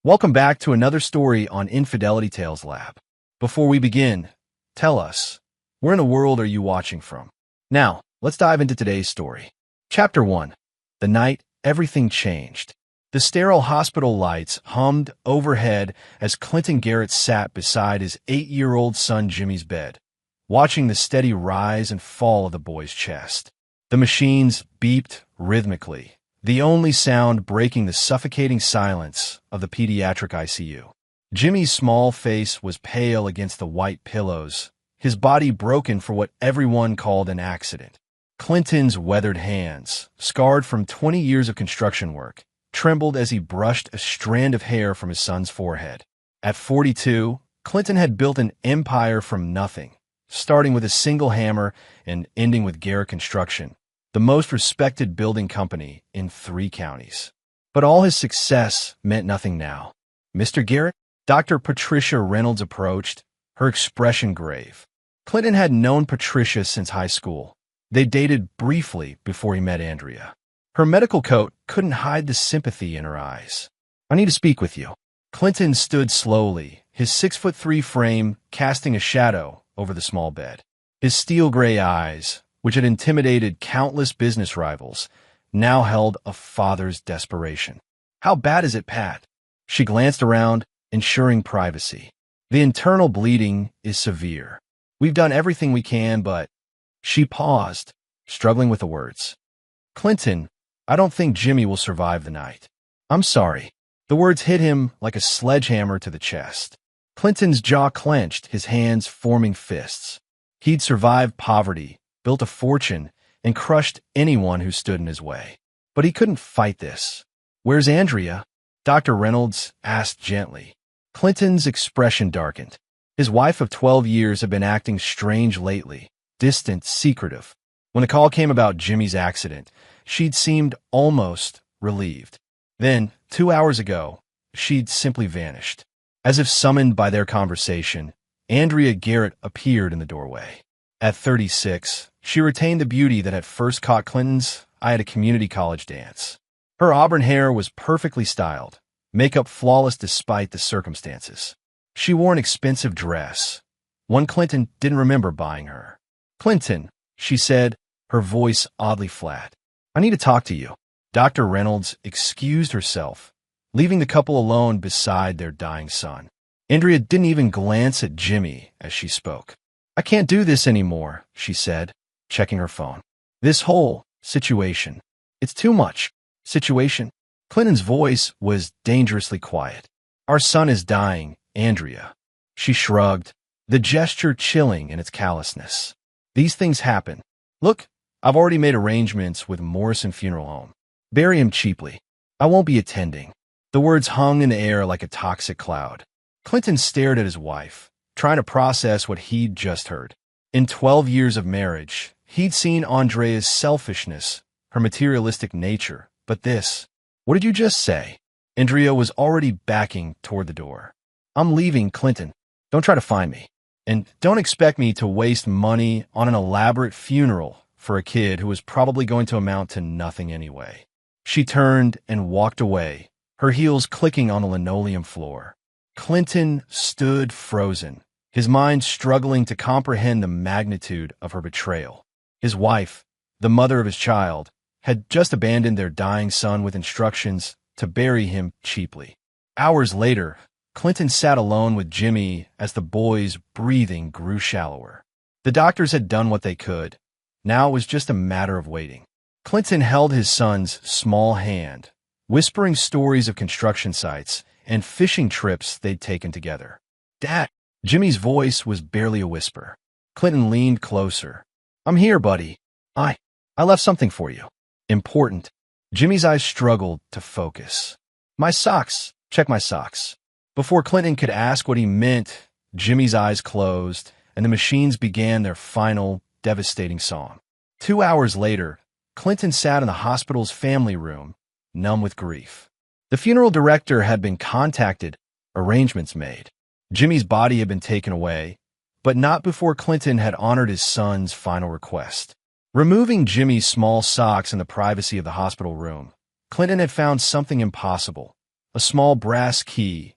Welcome back to another story on Infidelity Tales Lab. Before we begin, tell us, where in the world are you watching from? Now, let's dive into today's story. Chapter 1. The night everything changed. The sterile hospital lights hummed overhead as Clinton Garrett sat beside his 8-year-old son Jimmy's bed, watching the steady rise and fall of the boy's chest. The machines beeped rhythmically, the only sound breaking the suffocating silence of the pediatric ICU. Jimmy's small face was pale against the white pillows, his body broken for what everyone called an accident. Clinton's weathered hands, scarred from 20 years of construction work, trembled as he brushed a strand of hair from his son's forehead. At 42, Clinton had built an empire from nothing, starting with a single hammer and ending with Garrett Construction, the most respected building company in 3 counties. But all his success meant nothing now. Mr. Garrett? Dr. Patricia Reynolds approached, her expression grave. Clinton had known Patricia since high school. They dated briefly before he met Andrea. Her medical coat couldn't hide the sympathy in her eyes. "I need to speak with you." Clinton stood slowly, his 6'3" frame casting a shadow over the small bed. His steel gray eyes, which had intimidated countless business rivals, now held a father's desperation. "How bad is it, Pat?" She glanced around, ensuring privacy. "The internal bleeding is severe. We've done everything we can, but—" She paused, struggling with the words. "Clinton, I don't think Jimmy will survive the night." "I'm sorry." The words hit him like a sledgehammer to the chest. Clinton's jaw clenched, his hands forming fists. He'd survived poverty, built a fortune, and crushed anyone who stood in his way. But he couldn't fight this. "Where's Andrea?" Dr. Reynolds asked gently. Clinton's expression darkened. His wife of 12 years had been acting strange lately, distant, secretive. When the call came about Jimmy's accident, she'd seemed almost relieved. Then, 2 hours ago, she'd simply vanished. As if summoned by their conversation, Andrea Garrett appeared in the doorway. At 36, she retained the beauty that had first caught Clinton's eye at a community college dance. Her auburn hair was perfectly styled, makeup flawless despite the circumstances. She wore an expensive dress, one Clinton didn't remember buying her. "Clinton," she said, her voice oddly flat. "I need to talk to you." Dr. Reynolds excused herself, leaving the couple alone beside their dying son. Andrea didn't even glance at Jimmy as she spoke. "I can't do this anymore," she said, checking her phone. "This whole situation, it's too much." "Situation?" Clinton's voice was dangerously quiet. "Our son is dying, Andrea." She shrugged, the gesture chilling in its callousness. "These things happen. Look, I've already made arrangements with Morrison Funeral Home. Bury him cheaply. I won't be attending." The words hung in the air like a toxic cloud. Clinton stared at his wife, trying to process what he'd just heard. In 12 years of marriage, he'd seen Andrea's selfishness, her materialistic nature, but this— "What did you just say?" Andrea was already backing toward the door. "I'm leaving, Clinton. Don't try to find me. And don't expect me to waste money on an elaborate funeral for a kid who was probably going to amount to nothing anyway." She turned and walked away, her heels clicking on the linoleum floor. Clinton stood frozen, his mind struggling to comprehend the magnitude of her betrayal. His wife, the mother of his child, had just abandoned their dying son with instructions to bury him cheaply. Hours later, Clinton sat alone with Jimmy as the boy's breathing grew shallower. The doctors had done what they could. Now it was just a matter of waiting. Clinton held his son's small hand, whispering stories of construction sites and fishing trips they'd taken together. "Dad!" Jimmy's voice was barely a whisper. Clinton leaned closer. "I'm here, buddy. I left something for you. Important." Jimmy's eyes struggled to focus. "My socks. Check my socks." Before Clinton could ask what he meant, Jimmy's eyes closed, and the machines began their final, devastating song. 2 hours later, Clinton sat in the hospital's family room, numb with grief. The funeral director had been contacted, arrangements made. Jimmy's body had been taken away, but not before Clinton had honored his son's final request. Removing Jimmy's small socks in the privacy of the hospital room, Clinton had found something impossible, a small brass key,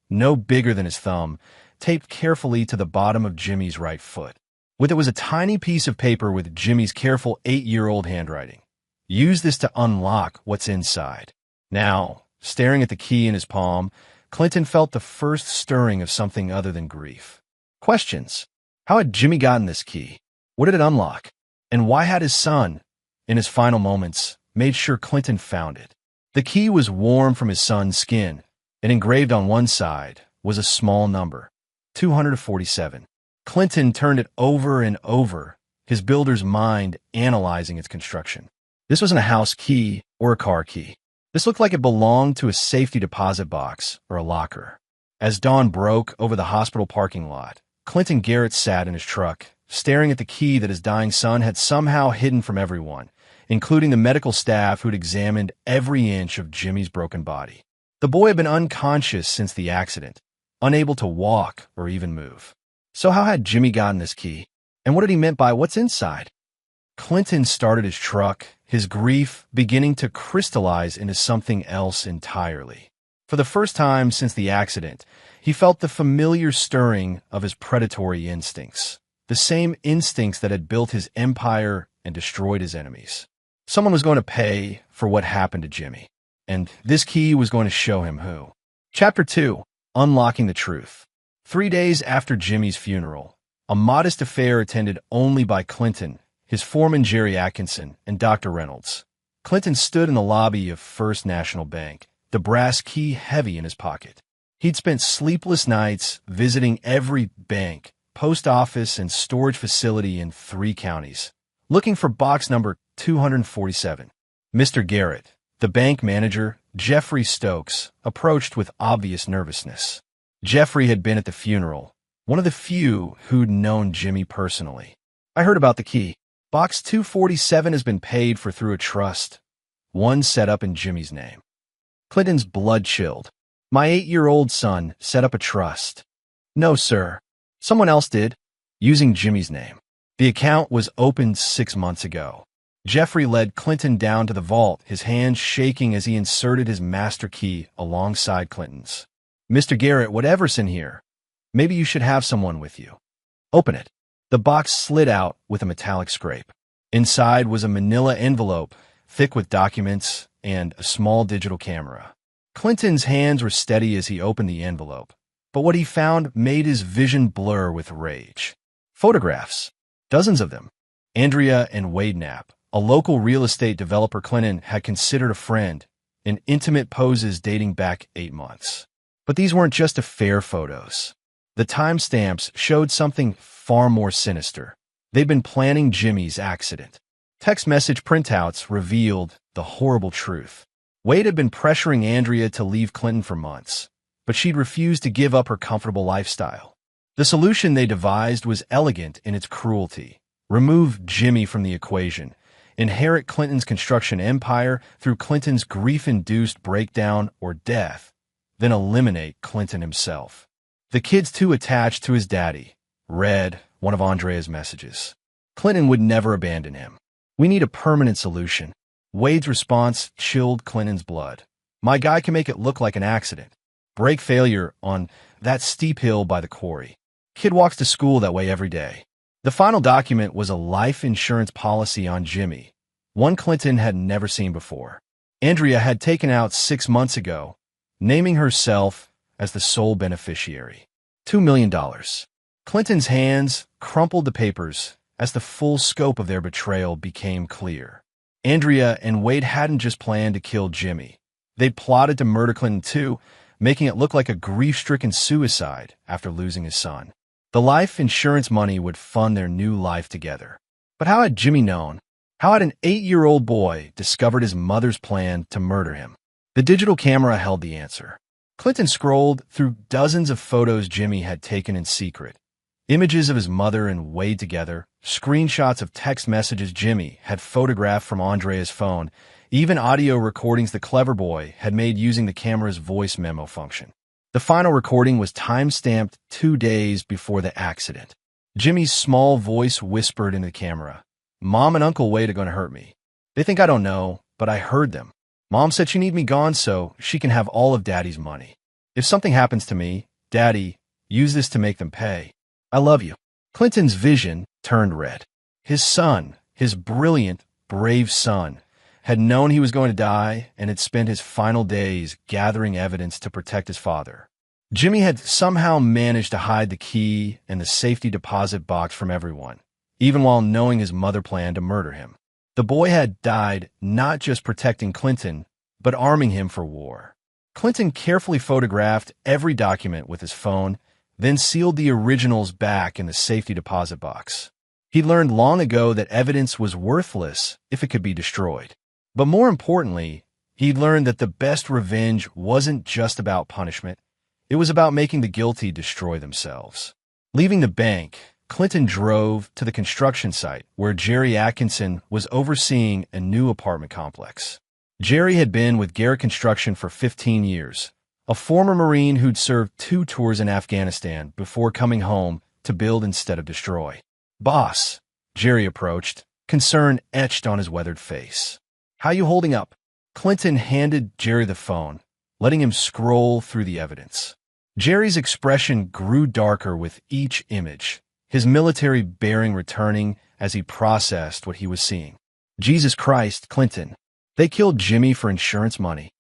no bigger than his thumb, taped carefully to the bottom of Jimmy's right foot. With it was a tiny piece of paper with Jimmy's careful 8-year-old handwriting. Use this to unlock what's inside. Now, staring at the key in his palm, Clinton felt the first stirring of something other than grief. Questions. How had Jimmy gotten this key? What did it unlock? And why had his son, in his final moments, made sure Clinton found it? The key was warm from his son's skin, and engraved on one side was a small number, 247. Clinton turned it over and over, his builder's mind analyzing its construction. This wasn't a house key or a car key. This looked like it belonged to a safety deposit box or a locker. As dawn broke over the hospital parking lot, Clinton Garrett sat in his truck, staring at the key that his dying son had somehow hidden from everyone, including the medical staff who'd examined every inch of Jimmy's broken body. The boy had been unconscious since the accident, unable to walk or even move. So how had Jimmy gotten this key? And what did he meant by what's inside? Clinton started his truck, his grief beginning to crystallize into something else entirely. For the first time since the accident, he felt the familiar stirring of his predatory instincts, the same instincts that had built his empire and destroyed his enemies. Someone was going to pay for what happened to Jimmy, and this key was going to show him who. Chapter 2. Unlocking the Truth. 3 days after Jimmy's funeral, a modest affair attended only by Clinton, his foreman Jerry Atkinson, and Dr. Reynolds. Clinton stood in the lobby of First National Bank, the brass key heavy in his pocket. He'd spent sleepless nights visiting every bank, post office, and storage facility in 3 counties, looking for box number 247. Mr. Garrett, the bank manager, Jeffrey Stokes, approached with obvious nervousness. Jeffrey had been at the funeral, one of the few who'd known Jimmy personally. I heard about the key. Box 247 has been paid for through a trust, one set up in Jimmy's name. Clinton's blood chilled. My 8-year-old son set up a trust. No, sir. Someone else did, using Jimmy's name. The account was opened 6 months ago. Jeffrey led Clinton down to the vault, his hands shaking as he inserted his master key alongside Clinton's. Mr. Garrett, whatever's in here, maybe you should have someone with you. Open it. The box slid out with a metallic scrape. Inside was a manila envelope, thick with documents and a small digital camera. Clinton's hands were steady as he opened the envelope, but what he found made his vision blur with rage. Photographs. Dozens of them. Andrea and Wade Knapp, a local real estate developer Clinton had considered a friend, in intimate poses dating back 8 months. But these weren't just affair photos. The timestamps showed something far more sinister. They'd been planning Jimmy's accident. Text message printouts revealed the horrible truth. Wade had been pressuring Andrea to leave Clinton for months, but she'd refused to give up her comfortable lifestyle. The solution they devised was elegant in its cruelty. Remove Jimmy from the equation, inherit Clinton's construction empire through Clinton's grief-induced breakdown or death, then eliminate Clinton himself. The kid's too attached to his daddy, read one of Andrea's messages. Clinton would never abandon him. We need a permanent solution. Wade's response chilled Clinton's blood. My guy can make it look like an accident. Brake failure on that steep hill by the quarry. Kid walks to school that way every day. The final document was a life insurance policy on Jimmy, one Clinton had never seen before. Andrea had taken out 6 months ago, naming herself as the sole beneficiary. $2 million. Clinton's hands crumpled the papers as the full scope of their betrayal became clear. Andrea and Wade hadn't just planned to kill Jimmy. They'd plotted to murder Clinton too, making it look like a grief-stricken suicide after losing his son. The life insurance money would fund their new life together. But how had Jimmy known? How had an 8-year-old boy discovered his mother's plan to murder him? The digital camera held the answer. Clinton scrolled through dozens of photos Jimmy had taken in secret. Images of his mother and Wade together, screenshots of text messages Jimmy had photographed from Andrea's phone, even audio recordings the clever boy had made using the camera's voice memo function. The final recording was time-stamped 2 days before the accident. Jimmy's small voice whispered into the camera, "Mom and Uncle Wade are going to hurt me. They think I don't know, but I heard them. Mom said she need me gone so she can have all of Daddy's money. If something happens to me, Daddy, use this to make them pay. I love you." Clinton's vision turned red. His son, his brilliant, brave son, had known he was going to die and had spent his final days gathering evidence to protect his father. Jimmy had somehow managed to hide the key and the safety deposit box from everyone, even while knowing his mother planned to murder him. The boy had died not just protecting Clinton, but arming him for war. Clinton carefully photographed every document with his phone, then sealed the originals back in the safety deposit box. He learned long ago that evidence was worthless if it could be destroyed. But more importantly, he learned that the best revenge wasn't just about punishment. It was about making the guilty destroy themselves. Leaving the bank, Clinton drove to the construction site where Jerry Atkinson was overseeing a new apartment complex. Jerry had been with Garrett Construction for 15 years, a former Marine who'd served 2 tours in Afghanistan before coming home to build instead of destroy. "Boss," Jerry approached, concern etched on his weathered face. "How you holding up?" Clinton handed Jerry the phone, letting him scroll through the evidence. Jerry's expression grew darker with each image, his military bearing returning as he processed what he was seeing. "Jesus Christ, Clinton. They killed Jimmy for insurance money.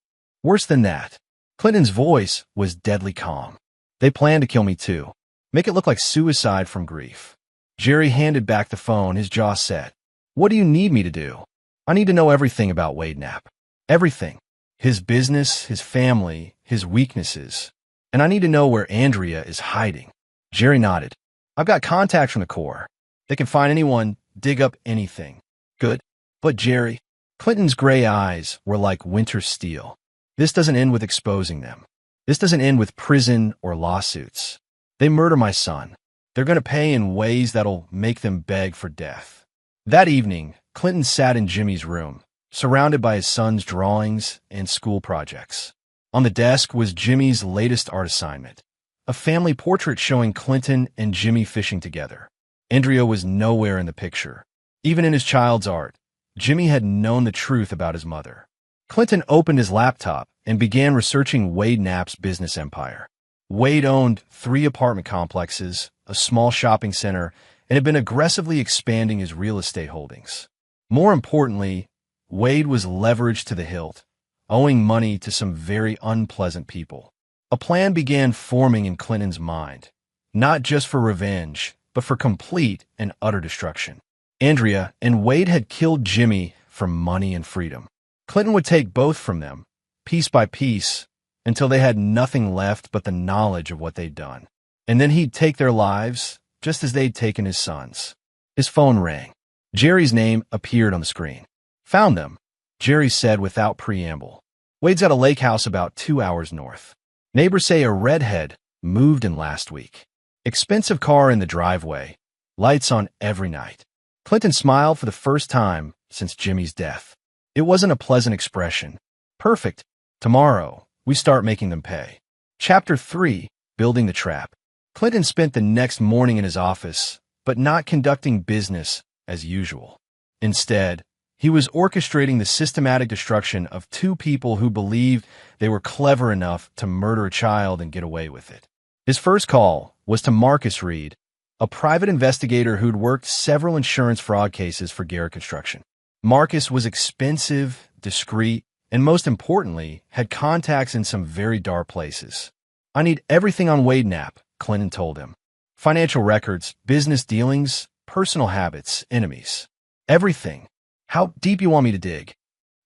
Worse than that." Clinton's voice was deadly calm. "They plan to kill me too. Make it look like suicide from grief." Jerry handed back the phone, his jaw set. "What do you need me to do?" "I need to know everything about Wade Knapp. Everything. His business, his family, his weaknesses. And I need to know where Andrea is hiding." Jerry nodded. "I've got contacts from the Corps. They can find anyone, dig up anything." "Good. But Jerry," Clinton's gray eyes were like winter steel. "This doesn't end with exposing them. This doesn't end with prison or lawsuits. They murder my son. They're going to pay in ways that'll make them beg for death." That evening, Clinton sat in Jimmy's room, surrounded by his son's drawings and school projects. On the desk was Jimmy's latest art assignment, a family portrait showing Clinton and Jimmy fishing together. Andrea was nowhere in the picture. Even in his child's art, Jimmy had known the truth about his mother. Clinton opened his laptop and began researching Wade Knapp's business empire. Wade owned 3 apartment complexes, a small shopping center, and had been aggressively expanding his real estate holdings. More importantly, Wade was leveraged to the hilt, owing money to some very unpleasant people. A plan began forming in Clinton's mind, not just for revenge, but for complete and utter destruction. Andrea and Wade had killed Jimmy for money and freedom. Clinton would take both from them, piece by piece, until they had nothing left but the knowledge of what they'd done. And then he'd take their lives, just as they'd taken his son's. His phone rang. Jerry's name appeared on the screen. "Found them," Jerry said without preamble. "Wade's at a lake house about 2 hours north. Neighbors say a redhead moved in last week. Expensive car in the driveway. Lights on every night." Clinton smiled for the first time since Jimmy's death. It wasn't a pleasant expression. "Perfect. Tomorrow, we start making them pay." Chapter 3, Building the Trap. Clinton spent the next morning in his office, but not conducting business as usual. Instead, he was orchestrating the systematic destruction of 2 people who believed they were clever enough to murder a child and get away with it. His first call was to Marcus Reed, a private investigator who'd worked several insurance fraud cases for Garrett Construction. Marcus was expensive, discreet, and most importantly, had contacts in some very dark places. "I need everything on Wade Knapp," Clinton told him. "Financial records, business dealings, personal habits, enemies. Everything. How deep you want me to dig?"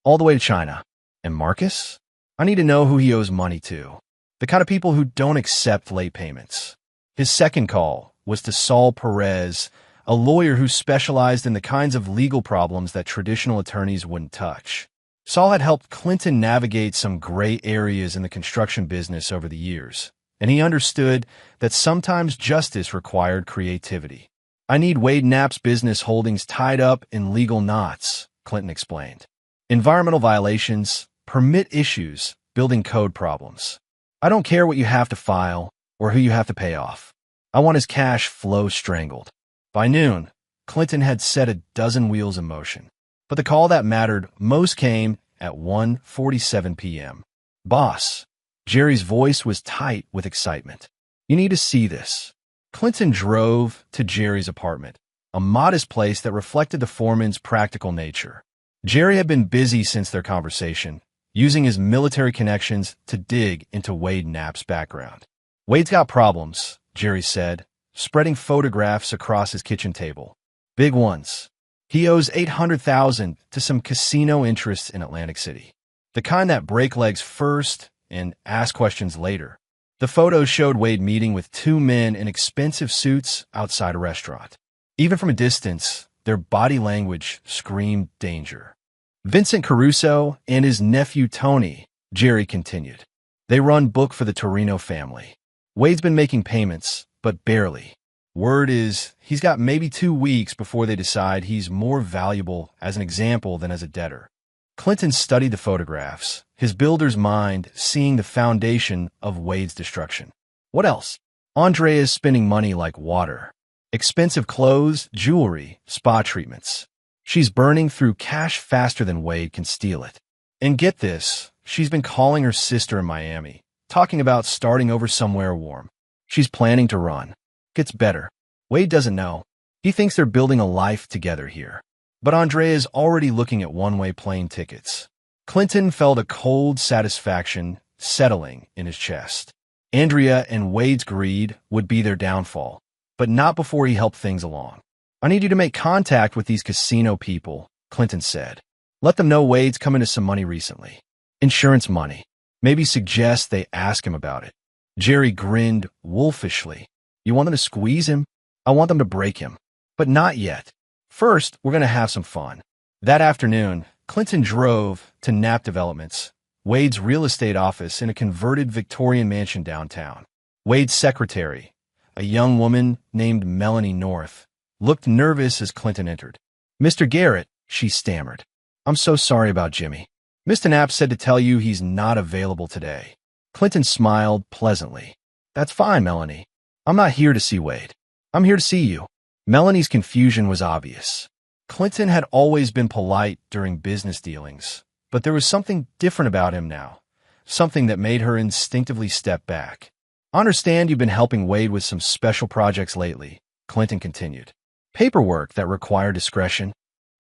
"All the way to China." "And Marcus?" "I need to know who he owes money to. The kind of people who don't accept late payments." His second call was to Saul Perez, a lawyer who specialized in the kinds of legal problems that traditional attorneys wouldn't touch. Saul had helped Clinton navigate some gray areas in the construction business over the years, and he understood that sometimes justice required creativity. "I need Wade Knapp's business holdings tied up in legal knots," Clinton explained. "Environmental violations, permit issues, building code problems. I don't care what you have to file or who you have to pay off. I want his cash flow strangled." By noon, Clinton had set a dozen wheels in motion. But the call that mattered most came at 1:47 p.m. Boss. Jerry's voice was tight with excitement. You need to see this. Clinton drove to Jerry's apartment, a modest place that reflected the foreman's practical nature. Jerry had been busy since their conversation, using his military connections to dig into Wade Knapp's background. Wade's got problems, Jerry said, spreading photographs across his kitchen table. Big ones. He owes $800,000 to some casino interests in Atlantic City. The kind that break legs first and ask questions later. The photos showed Wade meeting with two men in expensive suits outside a restaurant. Even from a distance, their body language screamed danger. Vincent Caruso and his nephew Tony, Jerry continued. They run book for the Torino family. Wade's been making payments, but barely. Word is he's got maybe 2 weeks before they decide he's more valuable as an example than as a debtor. Clinton studied the photographs, his builder's mind seeing the foundation of Wade's destruction. What else? Andrea is spending money like water. Expensive clothes, jewelry, spa treatments. She's burning through cash faster than Wade can steal it. And get this, she's been calling her sister in Miami, talking about starting over somewhere warm. She's planning to run. Gets better. Wade doesn't know. He thinks they're building a life together here. But Andrea is already looking at one-way plane tickets. Clinton felt a cold satisfaction settling in his chest. Andrea and Wade's greed would be their downfall, but not before he helped things along. I need you to make contact with these casino people, Clinton said. Let them know Wade's come into some money recently. Insurance money. Maybe suggest they ask him about it. Jerry grinned wolfishly. You want them to squeeze him? I want them to break him. But not yet. First, we're going to have some fun. That afternoon, Clinton drove to Knapp Developments, Wade's real estate office in a converted Victorian mansion downtown. Wade's secretary, a young woman named Melanie North, looked nervous as Clinton entered. Mr. Garrett, she stammered. I'm so sorry about Jimmy. Mr. Knapp said to tell you he's not available today. Clinton smiled pleasantly. That's fine, Melanie. I'm not here to see Wade. I'm here to see you. Melanie's confusion was obvious. Clinton had always been polite during business dealings, but there was something different about him now, something that made her instinctively step back. I understand you've been helping Wade with some special projects lately, Clinton continued. Paperwork that required discretion.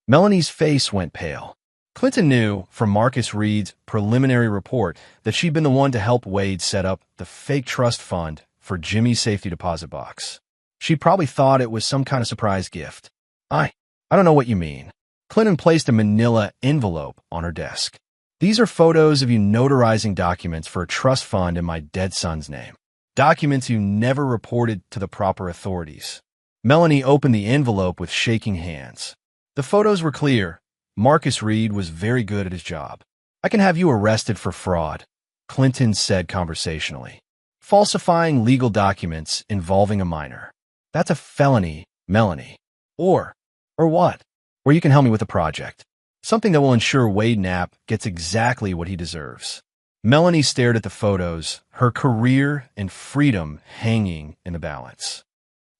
Melanie's face went pale. Clinton knew from Marcus Reed's preliminary report that she'd been the one to help Wade set up the fake trust fund for Jimmy's safety deposit box. She probably thought it was some kind of surprise gift. I don't know what you mean. Clinton placed a manila envelope on her desk. These are photos of you notarizing documents for a trust fund in my dead son's name. Documents you never reported to the proper authorities. Melanie opened the envelope with shaking hands. The photos were clear. Marcus Reed was very good at his job. I can have you arrested for fraud, Clinton said conversationally. Falsifying legal documents involving a minor. That's a felony, Melanie. Or what? Or you can help me with a project. Something that will ensure Wade Knapp gets exactly what he deserves. Melanie stared at the photos, her career and freedom hanging in the balance.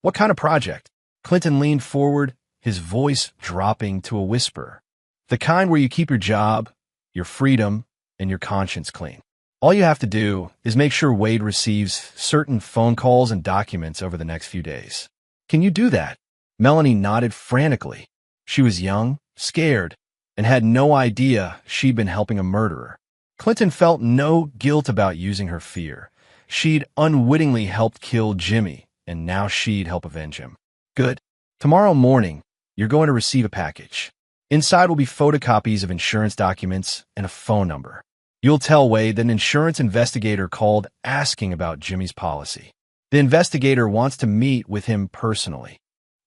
What kind of project? Clinton leaned forward, his voice dropping to a whisper. The kind where you keep your job, your freedom, and your conscience clean. All you have to do is make sure Wade receives certain phone calls and documents over the next few days. Can you do that? Melanie nodded frantically. She was young, scared, and had no idea she'd been helping a murderer. Clinton felt no guilt about using her fear. She'd unwittingly helped kill Jimmy, and now she'd help avenge him. Good. Tomorrow morning, you're going to receive a package. Inside will be photocopies of insurance documents and a phone number. You'll tell Wade that an insurance investigator called asking about Jimmy's policy. The investigator wants to meet with him personally.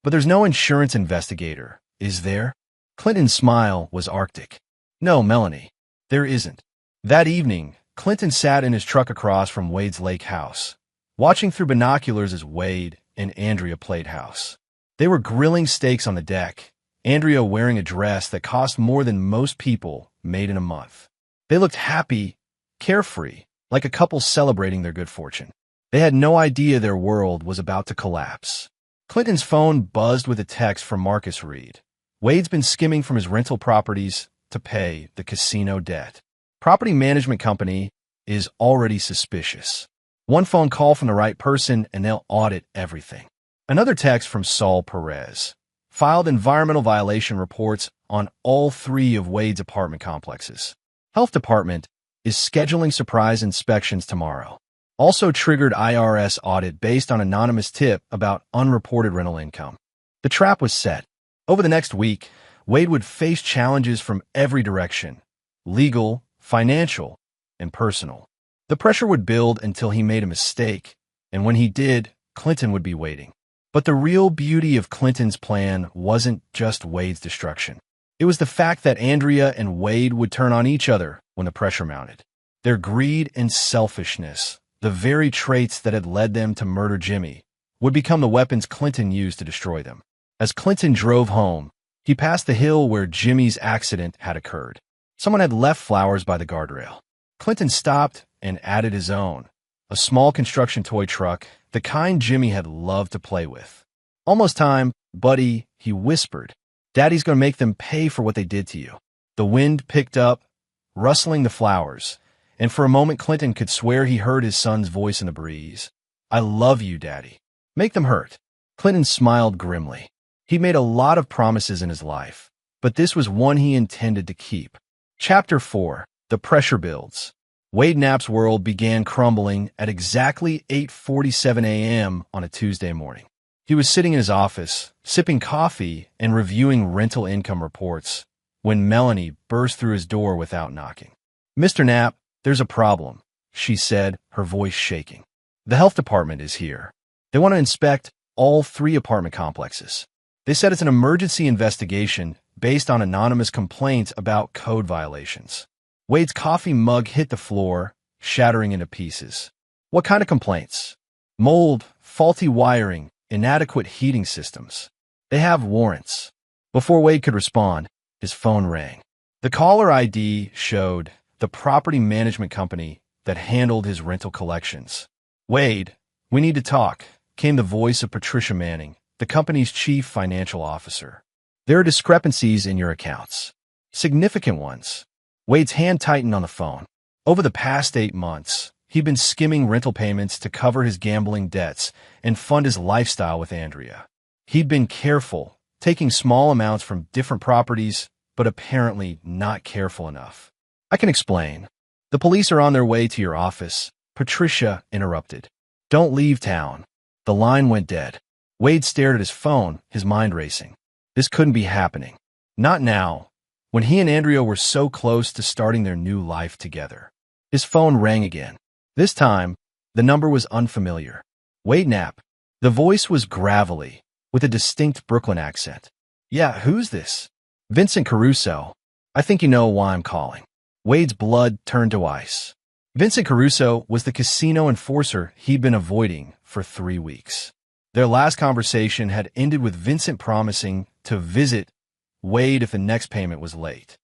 But there's no insurance investigator, is there? Clinton's smile was arctic. No, Melanie, there isn't. That evening, Clinton sat in his truck across from Wade's lake house, watching through binoculars as Wade and Andrea played house. They were grilling steaks on the deck, Andrea wearing a dress that cost more than most people made in a month. They looked happy, carefree, like a couple celebrating their good fortune. They had no idea their world was about to collapse. Clinton's phone buzzed with a text from Marcus Reed. Wade's been skimming from his rental properties to pay the casino debt. Property management company is already suspicious. One phone call from the right person and they'll audit everything. Another text from Saul Perez. Filed environmental violation reports on all 3 of Wade's apartment complexes. Health Department is scheduling surprise inspections tomorrow. Also triggered IRS audit based on anonymous tip about unreported rental income. The trap was set. Over the next week, Wade would face challenges from every direction: legal, financial, and personal. The pressure would build until he made a mistake, and when he did, Clinton would be waiting. But the real beauty of Clinton's plan wasn't just Wade's destruction. It was the fact that Andrea and Wade would turn on each other when the pressure mounted. Their greed and selfishness, the very traits that had led them to murder Jimmy, would become the weapons Clinton used to destroy them. As Clinton drove home, he passed the hill where Jimmy's accident had occurred. Someone had left flowers by the guardrail. Clinton stopped and added his own, a small construction toy truck, the kind Jimmy had loved to play with. "Almost time, buddy," he whispered. "Daddy's going to make them pay for what they did to you." The wind picked up, rustling the flowers, and for a moment Clinton could swear he heard his son's voice in the breeze. "I love you, Daddy. Make them hurt." Clinton smiled grimly. He made a lot of promises in his life, but this was one he intended to keep. Chapter 4. The Pressure Builds. Wade Knapp's world began crumbling at exactly 8:47 a.m. on a Tuesday morning. He was sitting in his office, sipping coffee and reviewing rental income reports, when Melanie burst through his door without knocking. "Mr. Knapp, there's a problem," she said, her voice shaking. "The health department is here. They want to inspect all 3 apartment complexes. They said it's an emergency investigation based on anonymous complaints about code violations." Wade's coffee mug hit the floor, shattering into pieces. "What kind of complaints?" "Mold, faulty wiring, inadequate heating systems. They have warrants." Before Wade could respond, his phone rang. The caller ID showed the property management company that handled his rental collections. "Wade, we need to talk," came the voice of Patricia Manning, the company's chief financial officer. "There are discrepancies in your accounts. Significant ones." Wade's hand tightened on the phone. Over the past 8 months, he'd been skimming rental payments to cover his gambling debts and fund his lifestyle with Andrea. He'd been careful, taking small amounts from different properties, but apparently not careful enough. "I can explain. The police are on their way to your office," Patricia interrupted. "Don't leave town." The line went dead. Wade stared at his phone, his mind racing. This couldn't be happening. Not now, when he and Andrea were so close to starting their new life together. His phone rang again. This time, the number was unfamiliar. "Wade Knapp." The voice was gravelly, with a distinct Brooklyn accent. "Yeah, who's this?" "Vincent Caruso. I think you know why I'm calling." Wade's blood turned to ice. Vincent Caruso was the casino enforcer he'd been avoiding for 3 weeks. Their last conversation had ended with Vincent promising to visit Wade if the next payment was late.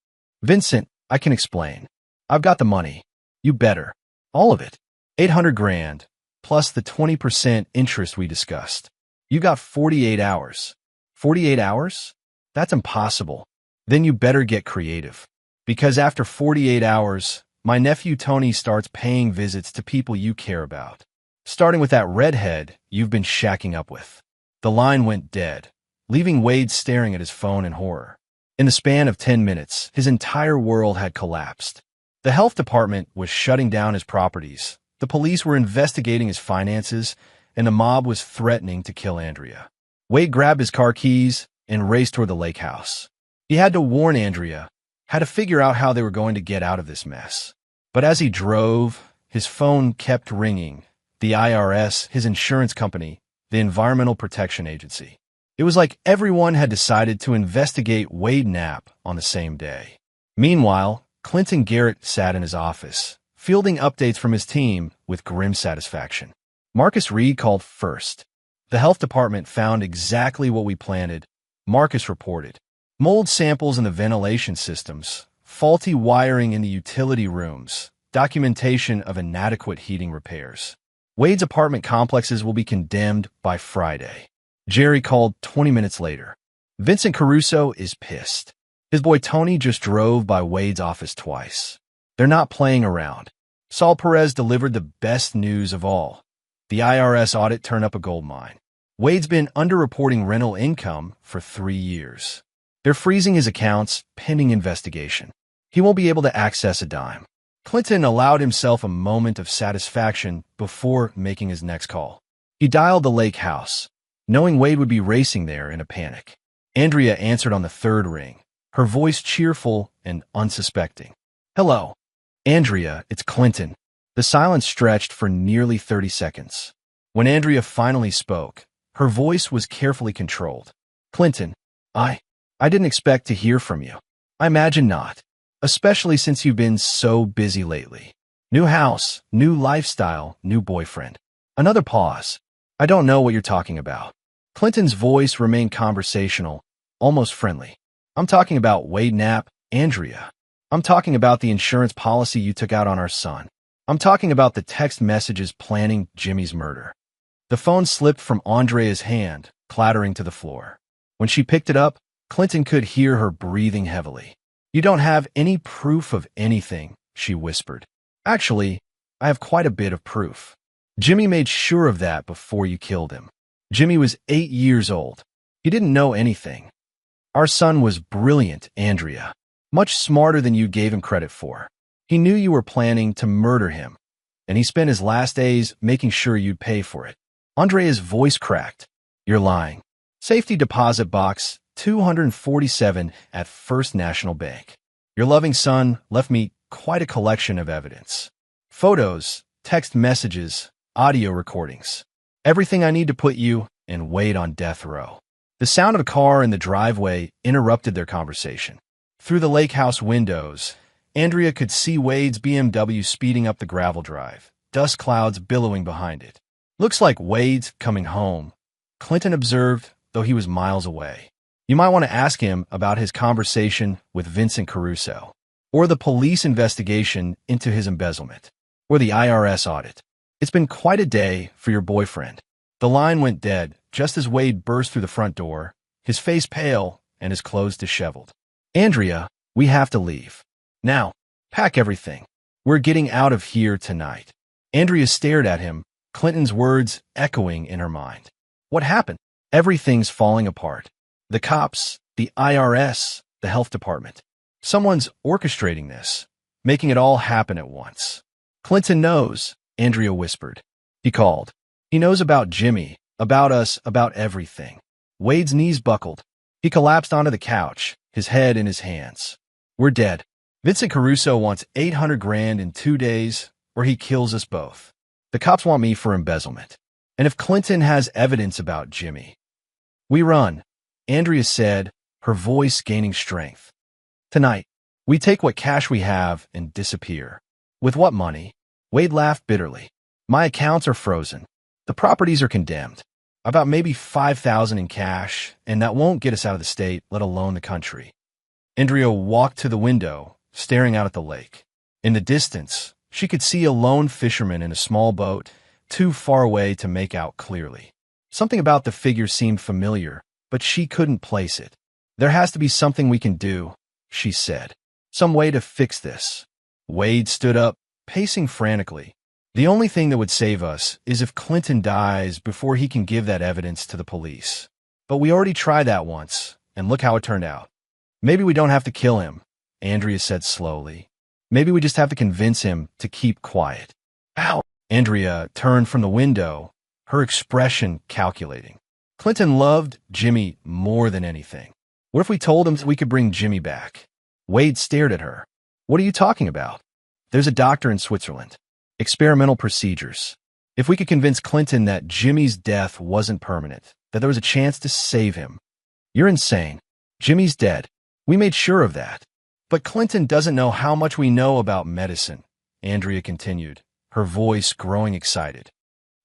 "Vincent, I can explain. I've got the money. You better. All of it. 800 grand, plus the 20% interest we discussed. You got 48 hours. 48 hours? That's impossible. Then you better get creative. Because after 48 hours, my nephew Tony starts paying visits to people you care about. Starting with that redhead you've been shacking up with." The line went dead, leaving Wade staring at his phone in horror. In the span of 10 minutes, his entire world had collapsed. The health department was shutting down his properties, the police were investigating his finances, and the mob was threatening to kill Andrea. Wade grabbed his car keys and raced toward the lake house. He had to warn Andrea, had to figure out how they were going to get out of this mess. But as he drove, his phone kept ringing. The IRS, his insurance company, the Environmental Protection Agency. It was like everyone had decided to investigate Wade Knapp on the same day. Meanwhile, Clinton Garrett sat in his office, fielding updates from his team with grim satisfaction. Marcus Reed called first. "The health department found exactly what we planted," Marcus reported. "Mold samples in the ventilation systems, faulty wiring in the utility rooms, documentation of inadequate heating repairs. Wade's apartment complexes will be condemned by Friday." Jerry called 20 minutes later. "Vincent Caruso is pissed. His boy Tony just drove by Wade's office twice. They're not playing around. Saul Perez delivered the best news of all. The IRS audit turned up a gold mine. Wade's been underreporting rental income for 3 years. They're freezing his accounts pending investigation. He won't be able to access a dime. Clinton allowed himself a moment of satisfaction before making his next call. He dialed the lake house, knowing Wade would be racing there in a panic. Andrea answered on the third ring, her voice cheerful and unsuspecting. "Hello, Andrea, it's Clinton." The silence stretched for nearly 30 seconds. When Andrea finally spoke, her voice was carefully controlled. "Clinton, I didn't expect to hear from you. I imagine not, especially since you've been so busy lately. New house, new lifestyle, new boyfriend." Another pause. "I don't know what you're talking about." Clinton's voice remained conversational, almost friendly. "I'm talking about Wade Knapp, Andrea. I'm talking about the insurance policy you took out on our son. I'm talking about the text messages planning Jimmy's murder." The phone slipped from Andrea's hand, clattering to the floor. When she picked it up, Clinton could hear her breathing heavily. "You don't have any proof of anything," she whispered. "Actually, I have quite a bit of proof. Jimmy made sure of that before you killed him. Jimmy was 8 years old. He didn't know anything. Our son was brilliant, Andrea. Much smarter than you gave him credit for. He knew you were planning to murder him, and he spent his last days making sure you'd pay for it." Andrea's voice cracked. "You're lying. Safety deposit box 247 at First National Bank. Your loving son left me quite a collection of evidence. Photos, text messages, audio recordings. Everything I need to put you and Wade on death row." The sound of a car in the driveway interrupted their conversation. Through the lake house windows, Andrea could see Wade's BMW speeding up the gravel drive, dust clouds billowing behind it. "Looks like Wade's coming home," Clinton observed, though he was miles away. "You might want to ask him about his conversation with Vincent Caruso, or the police investigation into his embezzlement, or the IRS audit. It's been quite a day for your boyfriend." The line went dead just as Wade burst through the front door, his face pale and his clothes disheveled. "Andrea, we have to leave. Now, pack everything. We're getting out of here tonight." Andrea stared at him, Clinton's words echoing in her mind. "What happened?" "Everything's falling apart. The cops, the IRS, the health department. Someone's orchestrating this, making it all happen at once." "Clinton knows," Andrea whispered. "He called. He knows about Jimmy, about us, about everything." Wade's knees buckled. He collapsed onto the couch, his head in his hands. "We're dead. Vincent Caruso wants 800 grand in 2 days, or he kills us both. The cops want me for embezzlement. And if Clinton has evidence about Jimmy, we run," Andrea said, her voice gaining strength. "Tonight, we take what cash we have and disappear." "With what money?" Wade laughed bitterly. "My accounts are frozen. The properties are condemned. About maybe 5,000 in cash, and that won't get us out of the state, let alone the country." Andrea walked to the window, staring out at the lake. In the distance, she could see a lone fisherman in a small boat, too far away to make out clearly. Something about the figure seemed familiar, but she couldn't place it. "There has to be something we can do," she said. "Some way to fix this." Wade stood up, pacing frantically. "The only thing that would save us is if Clinton dies before he can give that evidence to the police. But we already tried that once, and look how it turned out. Maybe we don't have to kill him," Andrea said slowly. "Maybe we just have to convince him to keep quiet." "Ow!" Andrea turned from the window, her expression calculating. "Clinton loved Jimmy more than anything. What if we told him we could bring Jimmy back?" Wade stared at her. "What are you talking about?" "There's a doctor in Switzerland. Experimental procedures. If we could convince Clinton that Jimmy's death wasn't permanent, that there was a chance to save him." "You're insane. Jimmy's dead. We made sure of that." "But Clinton doesn't know how much we know about medicine," Andrea continued, her voice growing excited.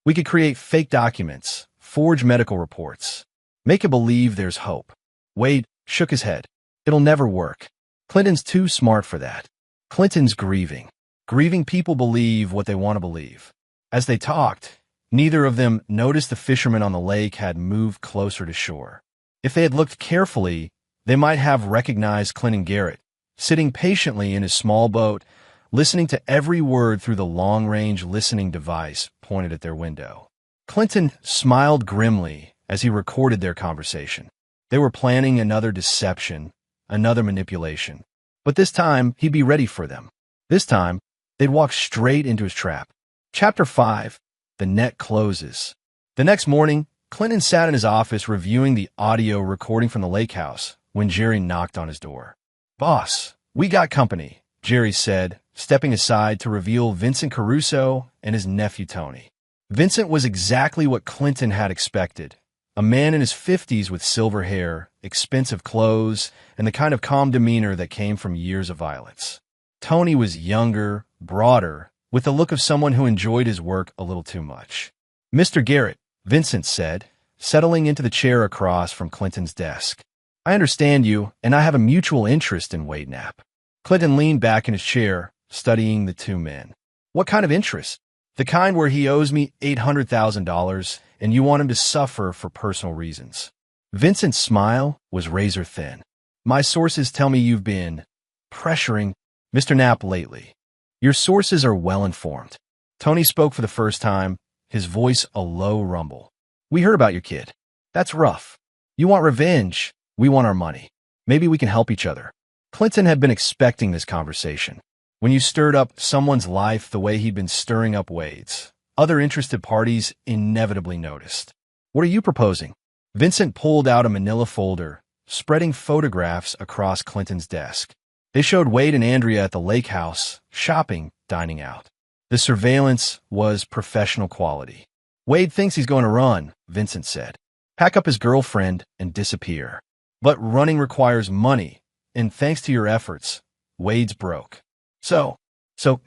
"We could create fake documents, forge medical reports, make him believe there's hope." Wade shook his head. "It'll never work. Clinton's too smart for that. Clinton's grieving. Grieving people believe what they want to believe." As they talked, neither of them noticed the fishermen on the lake had moved closer to shore. If they had looked carefully, They might have recognized Clinton Garrett, sitting patiently in his small boat, listening to every word through the long-range listening device pointed at their window. Clinton smiled grimly as he recorded their conversation. They were planning another deception, another manipulation. But this time, he'd be ready for them. This time, they'd walk straight into his trap. Chapter 5. The Net Closes. The next morning, Clinton sat in his office reviewing the audio recording from the lake house when Jerry knocked on his door. "Boss, we got company," Jerry said, stepping aside to reveal Vincent Caruso and his nephew Tony. Vincent was exactly what Clinton had expected. A man in his 50s with silver hair, expensive clothes, and the kind of calm demeanor that came from years of violence. Tony was younger, broader, with the look of someone who enjoyed his work a little too much. "Mr. Garrett," Vincent said, settling into the chair across from Clinton's desk. "I understand you, and I have a mutual interest in Wade Knapp." Clinton leaned back in his chair, studying the two men. "What kind of interest?" "The kind where he owes me $800,000, and you want him to suffer for personal reasons." Vincent's smile was razor thin. "My sources tell me you've been pressuring Mr. Knapp lately." "Your sources are well-informed." Tony spoke for the first time, his voice a low rumble. "We heard about your kid. That's rough. You want revenge. We want our money. Maybe we can help each other." Clinton had been expecting this conversation. When you stirred up someone's life the way he'd been stirring up Wade's, other interested parties inevitably noticed. "What are you proposing?" Vincent pulled out a manila folder, spreading photographs across Clinton's desk. They showed Wade and Andrea at the lake house, shopping, dining out. The surveillance was professional quality. "Wade thinks he's going to run," Vincent said. "Pack up his girlfriend and disappear. But running requires money, and thanks to your efforts, Wade's broke. So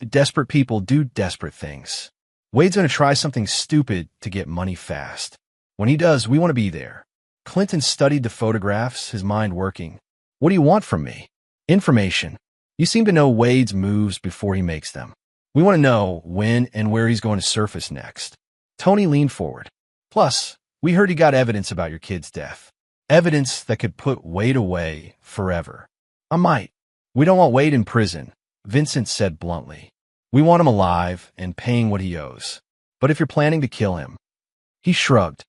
desperate people do desperate things. Wade's going to try something stupid to get money fast. When he does, we want to be there." Clinton studied the photographs, his mind working. "What do you want from me?" "Information. You seem to know Wade's moves before he makes them. We want to know when and where he's going to surface next." Tony leaned forward. "Plus, we heard you got evidence about your kid's death. Evidence that could put Wade away forever." "I might. We don't want Wade in prison," Vincent said bluntly. "We want him alive and paying what he owes. But if you're planning to kill him..." He shrugged.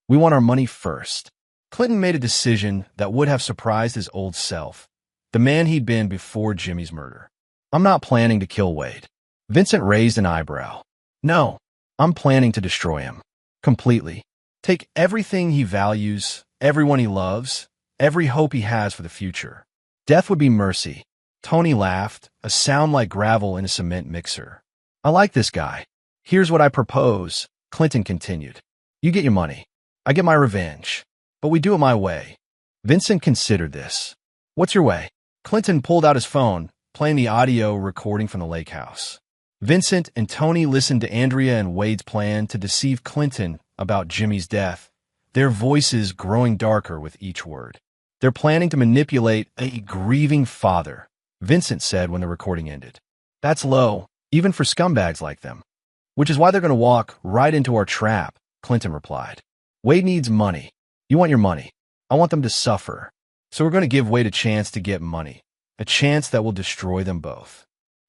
"We want our money first." Clinton made a decision that would have surprised his old self, the man he'd been before Jimmy's murder. "I'm not planning to kill Wade." Vincent raised an eyebrow. "No, I'm planning to destroy him. Completely. Take everything he values, everyone he loves, every hope he has for the future. Death would be mercy." Tony laughed, a sound like gravel in a cement mixer. "I like this guy. Here's what I propose," Clinton continued. "You get your money. I get my revenge. But we do it my way." Vincent considered this. "What's your way?" Clinton pulled out his phone, playing the audio recording from the lake house. Vincent and Tony listened to Andrea and Wade's plan to deceive Clinton about Jimmy's death, their voices growing darker with each word. "They're planning to manipulate a grieving father," Vincent said when the recording ended. "That's low, even for scumbags like them." "Which is why they're going to walk right into our trap," Clinton replied. "Wade needs money. You want your money. I want them to suffer. So we're going to give Wade a chance to get money, a chance that will destroy them both."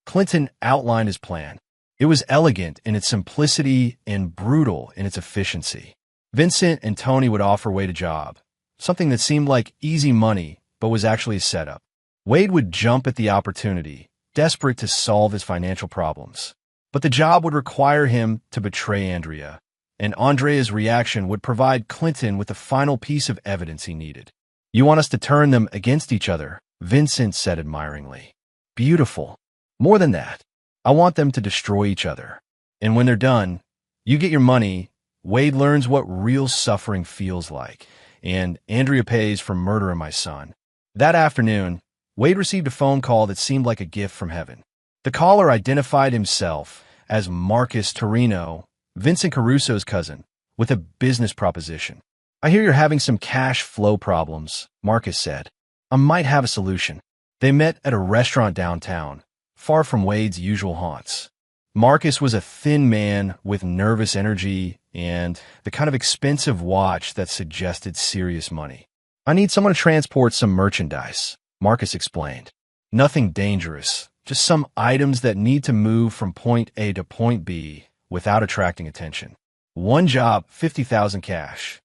Clinton outlined his plan. It was elegant in its simplicity and brutal in its efficiency. Vincent and Tony would offer Wade a job, something that seemed like easy money but was actually a setup. Wade would jump at the opportunity, desperate to solve his financial problems. But the job would require him to betray Andrea, and Andrea's reaction would provide Clinton with the final piece of evidence he needed. "You want us to turn them against each other," Vincent said admiringly. "Beautiful. More than that, I want them to destroy each other. And when they're done, you get your money, Wade learns what real suffering feels like, and Andrea pays for murdering my son." That afternoon, Wade received a phone call that seemed like a gift from heaven. The caller identified himself as Marcus Torino, Vincent Caruso's cousin, with a business proposition. "I hear you're having some cash flow problems," Marcus said. "I might have a solution." They met at a restaurant downtown, far from Wade's usual haunts. Marcus was a thin man with nervous energy and the kind of expensive watch that suggested serious money. I need someone to transport some merchandise, Marcus explained. Nothing dangerous, just some items that need to move from point A to point B without attracting attention. One job, 50,000 cash.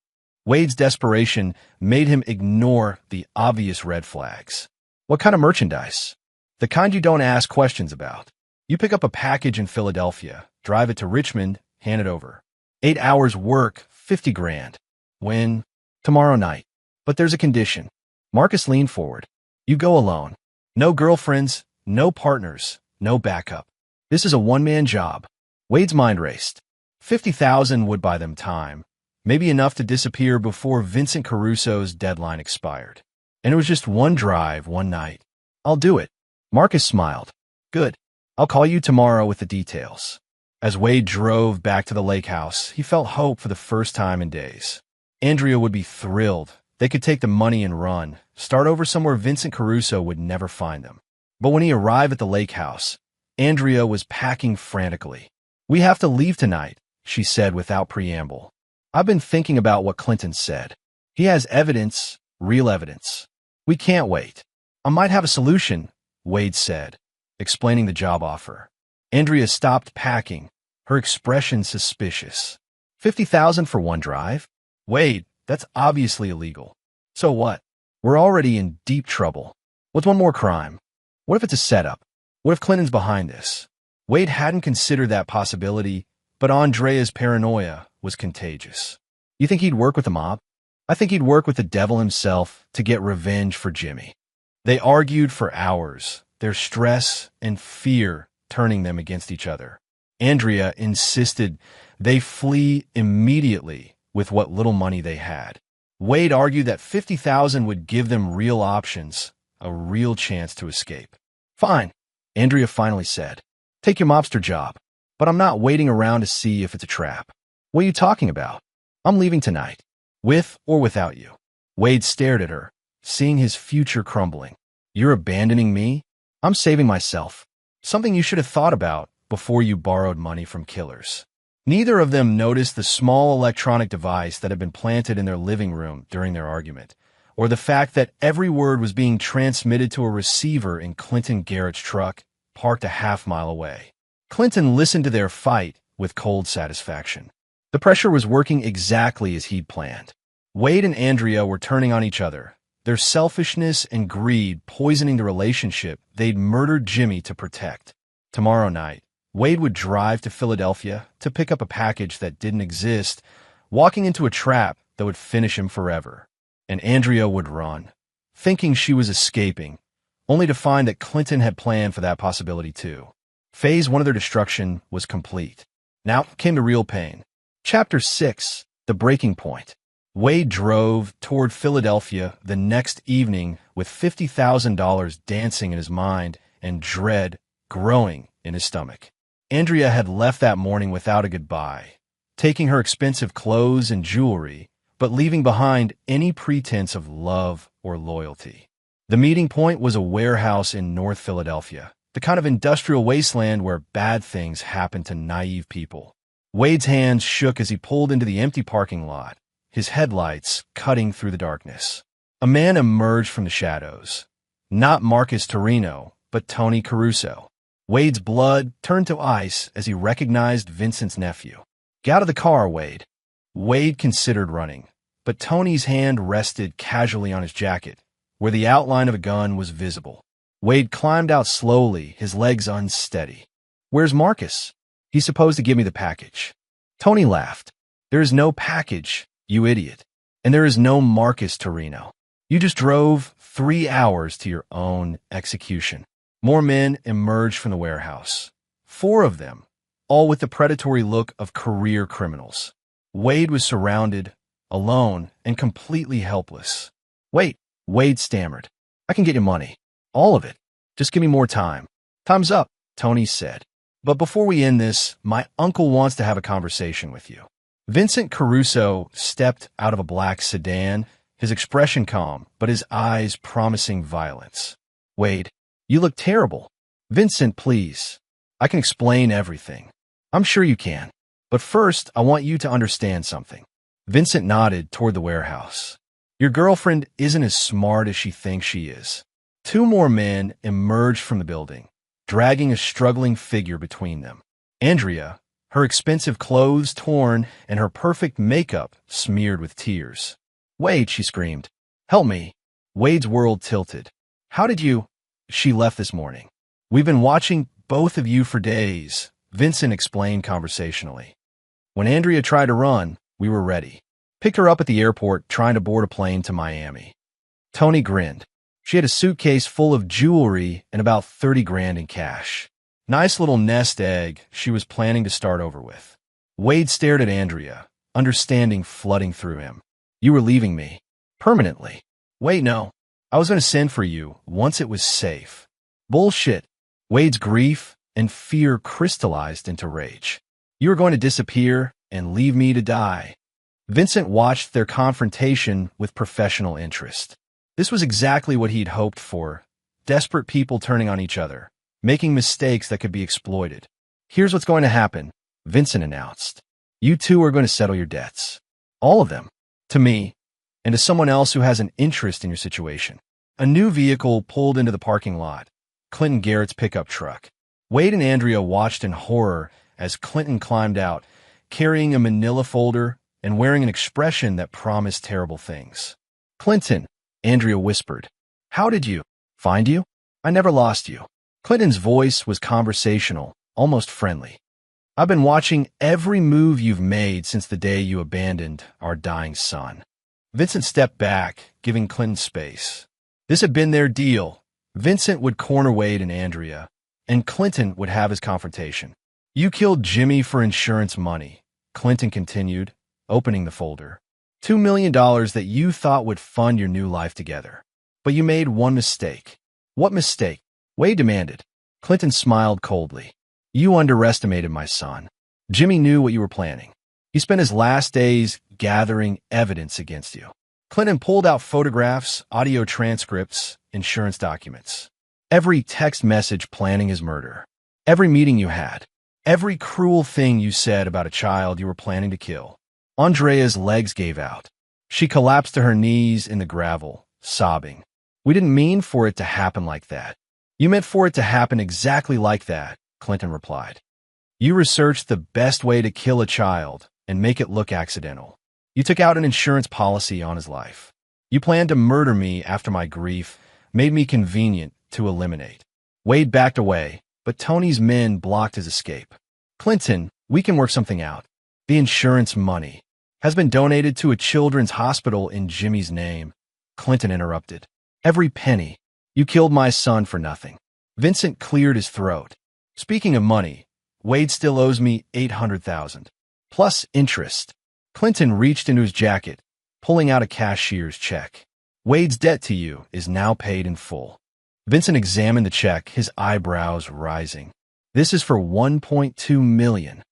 Wade's desperation made him ignore the obvious red flags. What kind of merchandise? The kind you don't ask questions about. You pick up a package in Philadelphia, drive it to Richmond, hand it over. 8 hours work, 50 grand. When? Tomorrow night. But there's a condition. Marcus leaned forward. You go alone. No girlfriends, no partners, no backup. This is a one-man job. Wade's mind raced. 50,000 would buy them time, maybe enough to disappear before Vincent Caruso's deadline expired. And it was just one drive, one night. I'll do it. Marcus smiled. Good. I'll call you tomorrow with the details. As Wade drove back to the lake house, he felt hope for the first time in days. Andrea would be thrilled. They could take the money and run, start over somewhere Vincent Caruso would never find them. But when he arrived at the lake house, Andrea was packing frantically. We have to leave tonight, she said without preamble. I've been thinking about what Clinton said. He has evidence, real evidence. We can't wait. I might have a solution, Wade said, explaining the job offer. Andrea stopped packing, her expression suspicious. 50,000 for one drive? Wade, that's obviously illegal. So what? We're already in deep trouble. What's one more crime? What if it's a setup? What if Clinton's behind this? Wade hadn't considered that possibility, but Andrea's paranoia was contagious. You think he'd work with the mob? I think he'd work with the devil himself to get revenge for Jimmy. They argued for hours, their stress and fear turning them against each other. Andrea insisted they flee immediately with what little money they had. Wade argued that 50,000 would give them real options, a real chance to escape. Fine, Andrea finally said. Take your mobster job, but I'm not waiting around to see if it's a trap. What are you talking about? I'm leaving tonight, with or without you. Wade stared at her, seeing his future crumbling. You're abandoning me? I'm saving myself. Something you should have thought about before you borrowed money from killers. Neither of them noticed the small electronic device that had been planted in their living room during their argument, or the fact that every word was being transmitted to a receiver in Clinton Garrett's truck, parked a half-mile away. Clinton listened to their fight with cold satisfaction. The pressure was working exactly as he'd planned. Wade and Andrea were turning on each other, their selfishness and greed poisoning the relationship they'd murdered Jimmy to protect. Tomorrow night, Wade would drive to Philadelphia to pick up a package that didn't exist, walking into a trap that would finish him forever. And Andrea would run, thinking she was escaping, only to find that Clinton had planned for that possibility too. Phase 1 of their destruction was complete. Now came the real pain. Chapter 6, The Breaking Point. Wade drove toward Philadelphia the next evening with $50,000 dancing in his mind and dread growing in his stomach. Andrea had left that morning without a goodbye, taking her expensive clothes and jewelry, but leaving behind any pretense of love or loyalty. The meeting point was a warehouse in North Philadelphia, the kind of industrial wasteland where bad things happen to naive people. Wade's hands shook as he pulled into the empty parking lot, his headlights cutting through the darkness. A man emerged from the shadows. Not Marcus Torino, but Tony Caruso. Wade's blood turned to ice as he recognized Vincent's nephew. Get out of the car, Wade. Wade considered running, but Tony's hand rested casually on his jacket, where the outline of a gun was visible. Wade climbed out slowly, his legs unsteady. Where's Marcus? He's supposed to give me the package. Tony laughed. There is no package, you idiot. And there is no Marcus Torino. You just drove 3 hours to your own execution. More men emerged from the warehouse. 4 of them, all with the predatory look of career criminals. Wade was surrounded, alone, and completely helpless. Wait, Wade stammered. I can get you money. All of it. Just give me more time. Time's up, Tony said. But before we end this, my uncle wants to have a conversation with you. Vincent Caruso stepped out of a black sedan, his expression calm, but his eyes promising violence. Wade, you look terrible. Vincent, please. I can explain everything. I'm sure you can. But first, I want you to understand something. Vincent nodded toward the warehouse. Your girlfriend isn't as smart as she thinks she is. Two more men emerged from the building, dragging a struggling figure between them. Andrea, her expensive clothes torn and her perfect makeup smeared with tears. "Wade," she screamed. "Help me." Wade's world tilted. "How did you—" "She left this morning. We've been watching both of you for days," Vincent explained conversationally. "When Andrea tried to run, we were ready. Picked her up at the airport trying to board a plane to Miami." Tony grinned. She had a suitcase full of jewelry and about 30 grand in cash. Nice little nest egg she was planning to start over with. Wade stared at Andrea, understanding flooding through him. "You were leaving me. Permanently." "Wait, no. I was going to send for you once it was safe." "Bullshit." Wade's grief and fear crystallized into rage. "You were going to disappear and leave me to die." Vincent watched their confrontation with professional interest. This was exactly what he'd hoped for. Desperate people turning on each other, making mistakes that could be exploited. "Here's what's going to happen," Vincent announced. "You two are going to settle your debts. All of them. To me, and to someone else who has an interest in your situation." A new vehicle pulled into the parking lot, Clinton Garrett's pickup truck. Wade and Andrea watched in horror as Clinton climbed out, carrying a manila folder and wearing an expression that promised terrible things. "Clinton," Andrea whispered, "how did you find you? I never lost you." Clinton's voice was conversational, almost friendly. "I've been watching every move you've made since the day you abandoned our dying son." Vincent stepped back, giving Clinton space. This had been their deal. Vincent would corner Wade and Andrea, and Clinton would have his confrontation. "You killed Jimmy for insurance money," Clinton continued, opening the folder. $2 million that you thought would fund your new life together. But you made one mistake. "What mistake?" Wade demanded. Clinton smiled coldly. "You underestimated my son. Jimmy knew what you were planning. He spent his last days gathering evidence against you." Clinton pulled out photographs, audio transcripts, insurance documents. Every text message planning his murder. Every meeting you had. Every cruel thing you said about a child you were planning to kill. Andrea's legs gave out. She collapsed to her knees in the gravel, sobbing. "We didn't mean for it to happen like that." "You meant for it to happen exactly like that," Clinton replied. "You researched the best way to kill a child and make it look accidental. You took out an insurance policy on his life. You planned to murder me after my grief made me convenient to eliminate." Wade backed away, but Tony's men blocked his escape. "Clinton, we can work something out. The insurance money has been donated to a children's hospital in Jimmy's name," Clinton interrupted. "Every penny. You killed my son for nothing." Vincent cleared his throat. "Speaking of money, Wade still owes me $800,000, plus interest." Clinton reached into his jacket, pulling out a cashier's check. "Wade's debt to you is now paid in full." Vincent examined the check, his eyebrows rising. "This is for $1.2 million.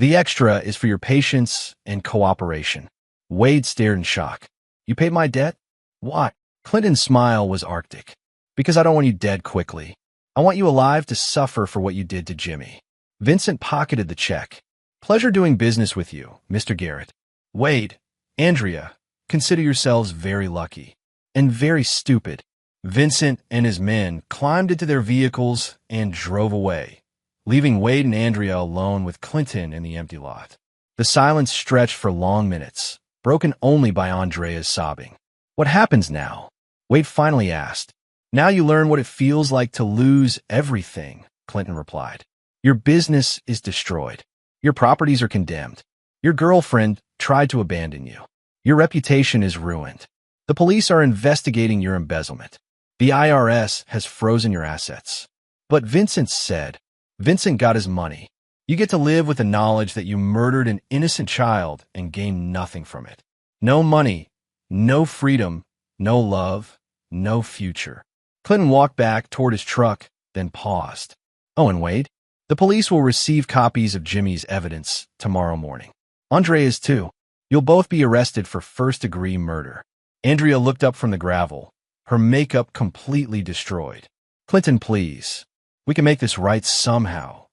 The extra is for your patience and cooperation." Wade stared in shock. "You paid my debt? Why?" Clinton's smile was arctic. "Because I don't want you dead quickly. I want you alive to suffer for what you did to Jimmy." Vincent pocketed the check. "Pleasure doing business with you, Mr. Garrett. Wade, Andrea, consider yourselves very lucky. And very stupid." Vincent and his men climbed into their vehicles and drove away, leaving Wade and Andrea alone with Clinton in the empty lot. The silence stretched for long minutes, broken only by Andrea's sobbing. "What happens now?" Wade finally asked. "Now you learn what it feels like to lose everything," Clinton replied. "Your business is destroyed. Your properties are condemned. Your girlfriend tried to abandon you. Your reputation is ruined. The police are investigating your embezzlement. The IRS has frozen your assets." "But," Vincent said, "Vincent got his money. You get to live with the knowledge that you murdered an innocent child and gained nothing from it. No money, no freedom, no love, no future." Clinton walked back toward his truck, then paused. "Oh, and Wade? The police will receive copies of Jimmy's evidence tomorrow morning. Andrea's too. You'll both be arrested for first-degree murder." Andrea looked up from the gravel, her makeup completely destroyed. "Clinton, please. We can make this right somehow."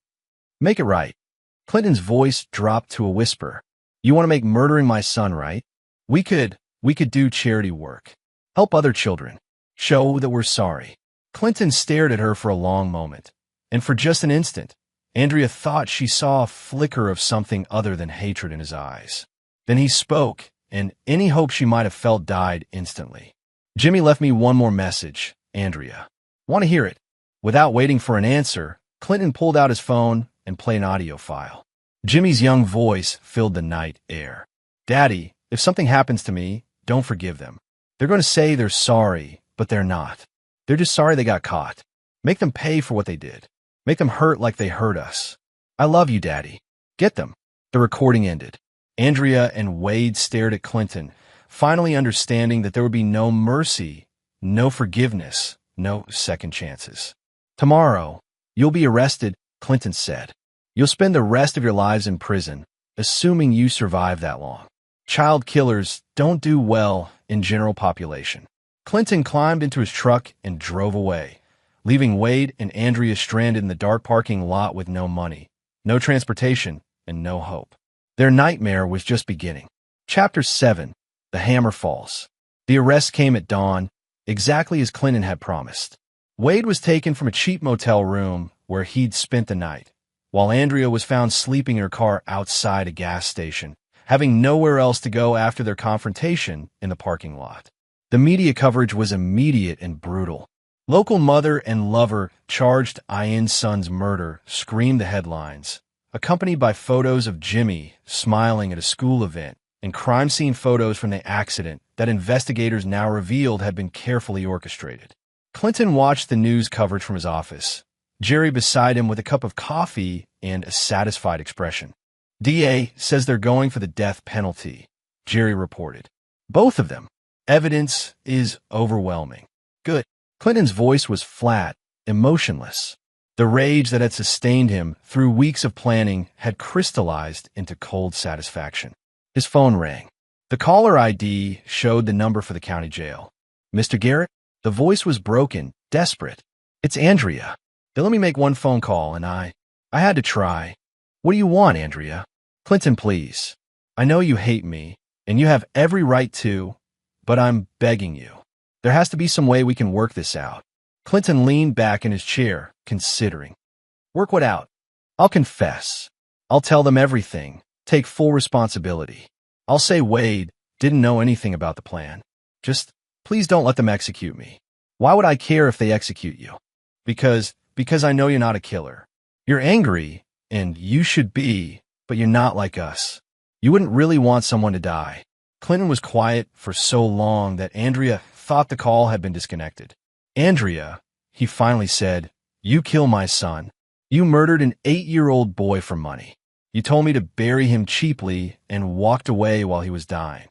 "Make it right." Clinton's voice dropped to a whisper. "You want to make murdering my son right? We could We could do charity work. Help other children. Show that we're sorry. Clinton stared at her for a long moment, and for just an instant, Andrea thought she saw a flicker of something other than hatred in his eyes. Then he spoke, and any hope she might have felt died instantly. Jimmy left me one more message, Andrea. Want to hear it? Without waiting for an answer, Clinton pulled out his phone and played an audio file. Jimmy's young voice filled the night air. Daddy, if something happens to me, don't forgive them. They're going to say they're sorry, but they're not. They're just sorry they got caught. Make them pay for what they did. Make them hurt like they hurt us. I love you, Daddy. Get them. The recording ended. Andrea and Wade stared at Clinton, finally understanding that there would be no mercy, no forgiveness, no second chances. Tomorrow, you'll be arrested, Clinton said. You'll spend the rest of your lives in prison, assuming you survive that long. Child killers don't do well in general population. Clinton climbed into his truck and drove away, leaving Wade and Andrea stranded in the dark parking lot with no money, no transportation, and no hope. Their nightmare was just beginning. Chapter 7. The Hammer Falls. The arrest came at dawn, exactly as Clinton had promised. Wade was taken from a cheap motel room where he'd spent the night, while Andrea was found sleeping in her car outside a gas station, having nowhere else to go after their confrontation in the parking lot. The media coverage was immediate and brutal. Local mother and lover charged Ian's son's murder screamed the headlines, accompanied by photos of Jimmy smiling at a school event and crime scene photos from the accident that investigators now revealed had been carefully orchestrated. Clinton watched the news coverage from his office, Jerry beside him with a cup of coffee and a satisfied expression. DA says they're going for the death penalty, Jerry reported. Both of them. Evidence is overwhelming. Good. Clinton's voice was flat, emotionless. The rage that had sustained him through weeks of planning had crystallized into cold satisfaction. His phone rang. The caller ID showed the number for the county jail. Mr. Garrett? The voice was broken, desperate. It's Andrea. They let me make one phone call, and I had to try. What do you want, Andrea? Clinton, please. I know you hate me, and you have every right to, but I'm begging you. There has to be some way we can work this out. Clinton leaned back in his chair, considering. Work what out? I'll confess. I'll tell them everything, take full responsibility. I'll say Wade didn't know anything about the plan. Just, please don't let them execute me. Why would I care if they execute you? Because I know you're not a killer. You're angry, and you should be, but you're not like us. You wouldn't really want someone to die. Clinton was quiet for so long that Andrea thought the call had been disconnected. Andrea, he finally said, you kill my son. You murdered an 8-year-old boy for money. You told me to bury him cheaply and walked away while he was dying.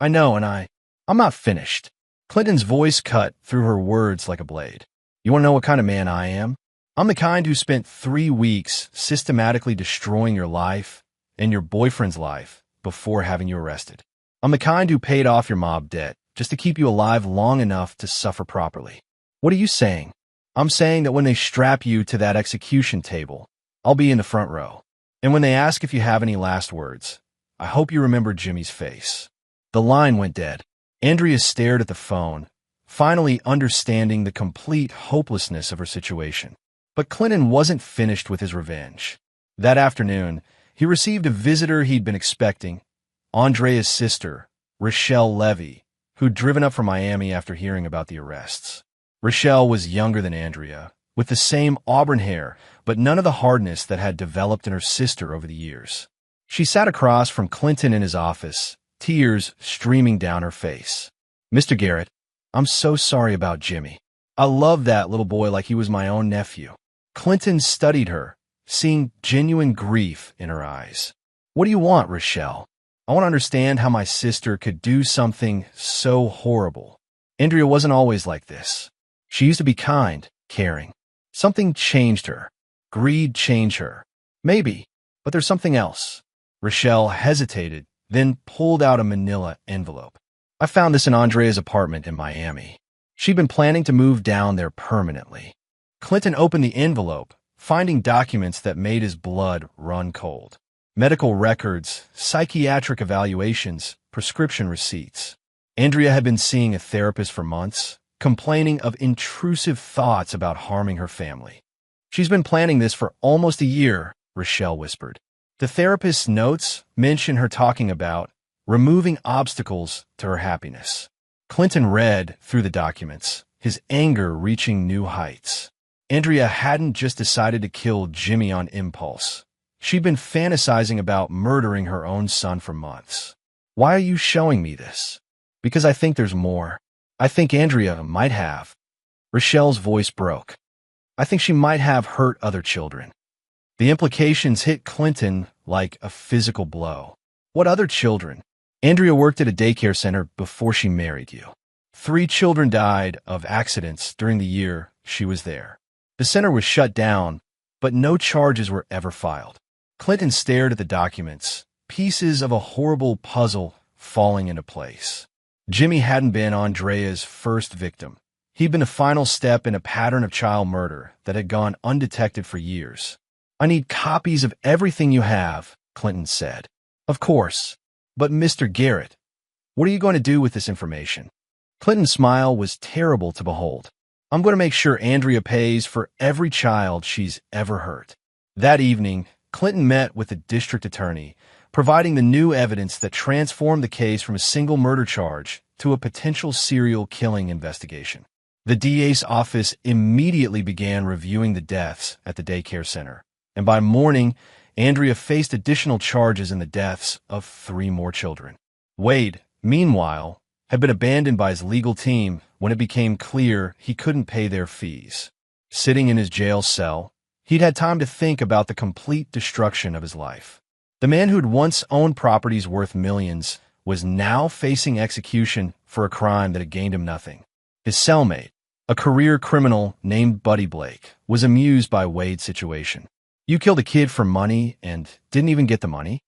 I know, and I'm not finished. Clinton's voice cut through her words like a blade. You want to know what kind of man I am? I'm the kind who spent 3 weeks systematically destroying your life and your boyfriend's life before having you arrested. I'm the kind who paid off your mob debt just to keep you alive long enough to suffer properly. What are you saying? I'm saying that when they strap you to that execution table, I'll be in the front row. And when they ask if you have any last words, I hope you remember Jimmy's face. The line went dead. Andrea stared at the phone, finally understanding the complete hopelessness of her situation. But Clinton wasn't finished with his revenge. That afternoon, he received a visitor he'd been expecting, Andrea's sister, Rochelle Levy, who'd driven up from Miami after hearing about the arrests. Rochelle was younger than Andrea, with the same auburn hair, but none of the hardness that had developed in her sister over the years. She sat across from Clinton in his office, tears streaming down her face. Mr. Garrett, I'm so sorry about Jimmy. I love that little boy like he was my own nephew. Clinton studied her, seeing genuine grief in her eyes. What do you want, Rochelle? I want to understand how my sister could do something so horrible. Andrea wasn't always like this. She used to be kind, caring. Something changed her. Greed changed her. Maybe, but there's something else. Rochelle hesitated, then pulled out a manila envelope. I found this in Andrea's apartment in Miami. She'd been planning to move down there permanently. Clinton opened the envelope, finding documents that made his blood run cold. Medical records, psychiatric evaluations, prescription receipts. Andrea had been seeing a therapist for months, complaining of intrusive thoughts about harming her family. She's been planning this for almost a year, Rochelle whispered. The therapist's notes mention her talking about removing obstacles to her happiness. Clinton read through the documents, his anger reaching new heights. Andrea hadn't just decided to kill Jimmy on impulse. She'd been fantasizing about murdering her own son for months. Why are you showing me this? Because I think there's more. I think Andrea might have. Rochelle's voice broke. I think she might have hurt other children. The implications hit Clinton like a physical blow. What other children? Andrea worked at a daycare center before she married you. 3 children died of accidents during the year she was there. The center was shut down, but no charges were ever filed. Clinton stared at the documents, pieces of a horrible puzzle falling into place. Jimmy hadn't been Andrea's first victim. He'd been a final step in a pattern of child murder that had gone undetected for years. I need copies of everything you have, Clinton said. Of course. But Mr. Garrett, what are you going to do with this information? Clinton's smile was terrible to behold. I'm going to make sure Andrea pays for every child she's ever hurt. That evening, Clinton met with the district attorney, providing the new evidence that transformed the case from a single murder charge to a potential serial killing investigation. The DA's office immediately began reviewing the deaths at the daycare center, and by morning, Andrea faced additional charges in the deaths of 3 more children. Wade, meanwhile, had been abandoned by his legal team when it became clear he couldn't pay their fees. Sitting in his jail cell, he'd had time to think about the complete destruction of his life. The man who'd once owned properties worth millions was now facing execution for a crime that had gained him nothing. His cellmate, a career criminal named Buddy Blake, was amused by Wade's situation. You killed a kid for money and didn't even get the money?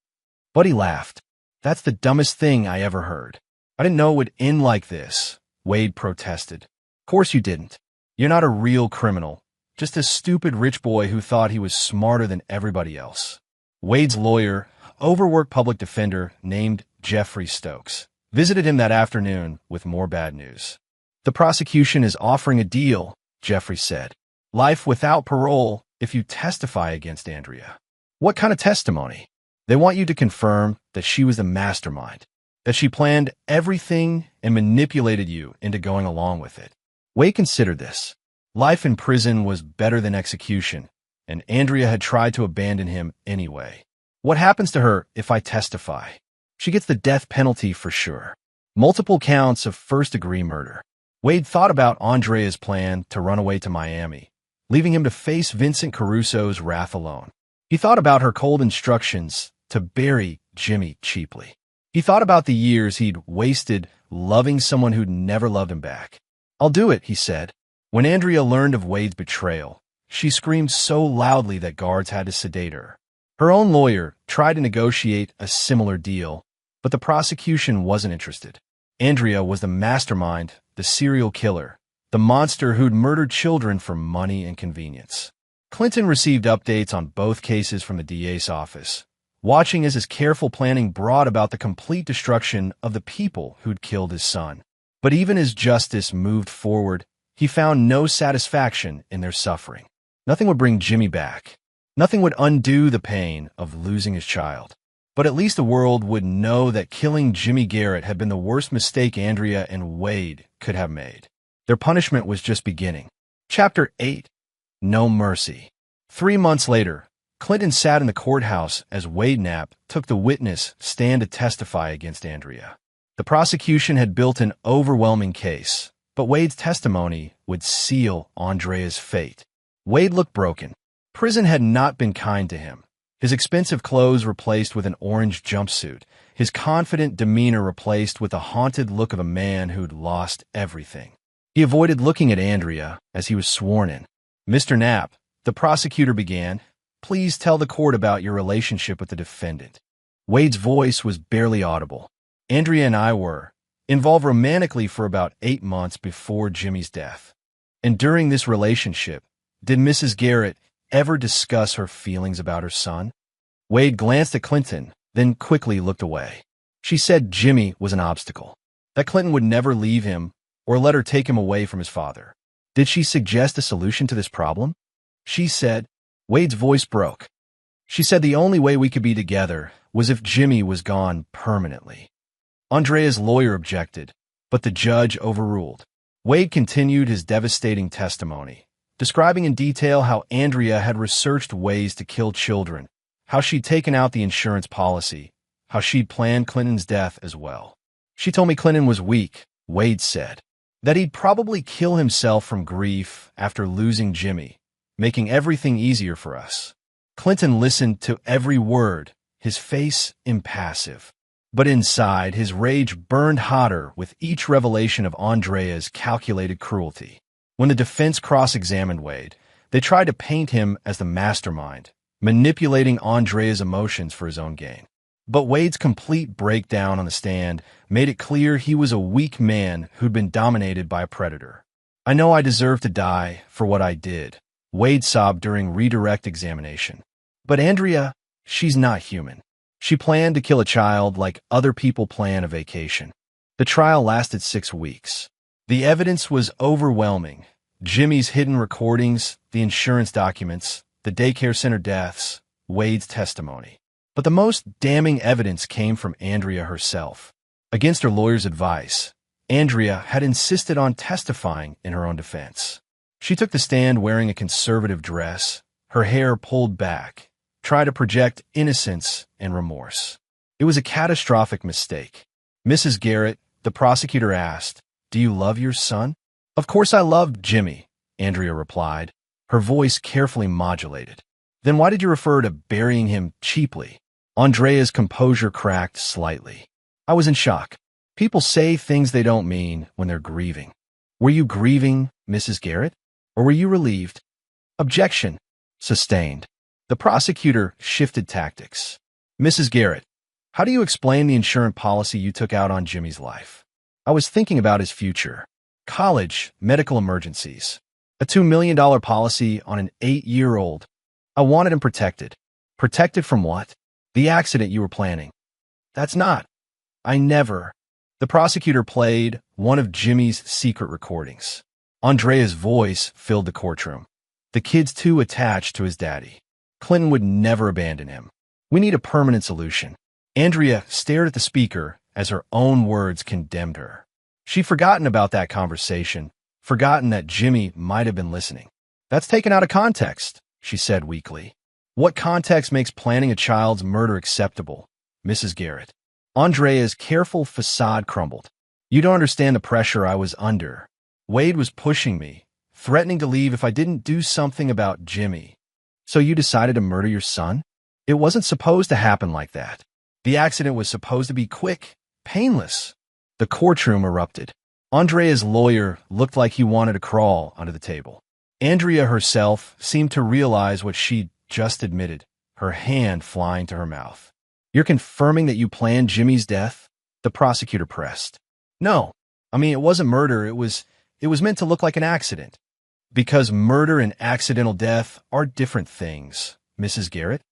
Buddy laughed. That's the dumbest thing I ever heard. I didn't know it would end like this, Wade protested. Of course you didn't. You're not a real criminal, just a stupid rich boy who thought he was smarter than everybody else. Wade's lawyer, overworked public defender named Jeffrey Stokes, visited him that afternoon with more bad news. The prosecution is offering a deal, Jeffrey said. Life without parole if you testify against Andrea. What kind of testimony? They want you to confirm that she was the mastermind, that she planned everything and manipulated you into going along with it. Wade considered this. Life in prison was better than execution, and Andrea had tried to abandon him anyway. What happens to her if I testify? She gets the death penalty for sure. Multiple counts of first-degree murder. Wade thought about Andrea's plan to run away to Miami, leaving him to face Vincent Caruso's wrath alone. He thought about her cold instructions to bury Jimmy cheaply. He thought about the years he'd wasted loving someone who'd never loved him back. I'll do it, he said. When Andrea learned of Wade's betrayal, she screamed so loudly that guards had to sedate her. Her own lawyer tried to negotiate a similar deal, but the prosecution wasn't interested. Andrea was the mastermind, the serial killer, the monster who'd murdered children for money and convenience. Clinton received updates on both cases from the DA's office, watching as his careful planning brought about the complete destruction of the people who'd killed his son. But even as justice moved forward, he found no satisfaction in their suffering. Nothing would bring Jimmy back. Nothing would undo the pain of losing his child. But at least the world would know that killing Jimmy Garrett had been the worst mistake Andrea and Wade could have made. Their punishment was just beginning. Chapter 8. No Mercy. 3 months later, Clinton sat in the courthouse as Wade Knapp took the witness stand to testify against Andrea. The prosecution had built an overwhelming case, but Wade's testimony would seal Andrea's fate. Wade looked broken. Prison had not been kind to him. His expensive clothes replaced with an orange jumpsuit, his confident demeanor replaced with the haunted look of a man who'd lost everything. He avoided looking at Andrea as he was sworn in. Mr. Knapp, the prosecutor began, please tell the court about your relationship with the defendant. Wade's voice was barely audible. Andrea and I were involved romantically for about 8 months before Jimmy's death. And during this relationship, did Mrs. Garrett ever discuss her feelings about her son? Wade glanced at Clinton, then quickly looked away. She said Jimmy was an obstacle. that Clinton would never leave him or let her take him away from his father. Did she suggest a solution to this problem? She said, Wade's voice broke. She said the only way we could be together was if Jimmy was gone permanently. Andrea's lawyer objected, but the judge overruled. Wade continued his devastating testimony, describing in detail how Andrea had researched ways to kill children, how she'd taken out the insurance policy, how she'd planned Clinton's death as well. She told me Clinton was weak, Wade said, that he'd probably kill himself from grief after losing Jimmy, making everything easier for us. Clinton listened to every word, his face impassive. But inside, his rage burned hotter with each revelation of Andrea's calculated cruelty. When the defense cross-examined Wade, they tried to paint him as the mastermind, manipulating Andrea's emotions for his own gain. But Wade's complete breakdown on the stand made it clear he was a weak man who'd been dominated by a predator. I know I deserve to die for what I did, Wade sobbed during redirect examination. But Andrea, she's not human. She planned to kill a child like other people plan a vacation. The trial lasted 6 weeks. The evidence was overwhelming. Jimmy's hidden recordings, the insurance documents, the daycare center deaths, Wade's testimony. But the most damning evidence came from Andrea herself. Against her lawyer's advice, Andrea had insisted on testifying in her own defense. She took the stand wearing a conservative dress, her hair pulled back, tried to project innocence and remorse. It was a catastrophic mistake. Mrs. Garrett, the prosecutor asked, "Do you love your son?" "Of course I loved Jimmy," Andrea replied, her voice carefully modulated. "Then why did you refer to burying him cheaply?" Andrea's composure cracked slightly. "I was in shock. People say things they don't mean when they're grieving." "Were you grieving, Mrs. Garrett? Or were you relieved?" "Objection. Sustained." The prosecutor shifted tactics. "Mrs. Garrett, how do you explain the insurance policy you took out on Jimmy's life?" "I was thinking about his future. College, medical emergencies. A $2 million policy on an 8-year-old. I wanted him protected." "Protected from what?" "The accident you were planning." "That's not. I never." The prosecutor played one of Jimmy's secret recordings. Andrea's voice filled the courtroom. "The kid's too attached to his daddy. Clinton would never abandon him. We need a permanent solution." Andrea stared at the speaker as her own words condemned her. She'd forgotten about that conversation, forgotten that Jimmy might have been listening. "That's taken out of context," she said weakly. "What context makes planning a child's murder acceptable, Mrs. Garrett?" Andrea's careful facade crumbled. "You don't understand the pressure I was under. Wade was pushing me, threatening to leave if I didn't do something about Jimmy. So you decided to murder your son? It wasn't supposed to happen like that. The accident was supposed to be quick, painless." The courtroom erupted. Andrea's lawyer looked like he wanted to crawl under the table. Andrea herself seemed to realize what she'd just admitted, her hand flying to her mouth. "You're confirming that you planned Jimmy's death?" the prosecutor pressed. "No. I mean, it wasn't murder. It was meant to look like an accident." "Because murder and accidental death are different things, Mrs. Garrett."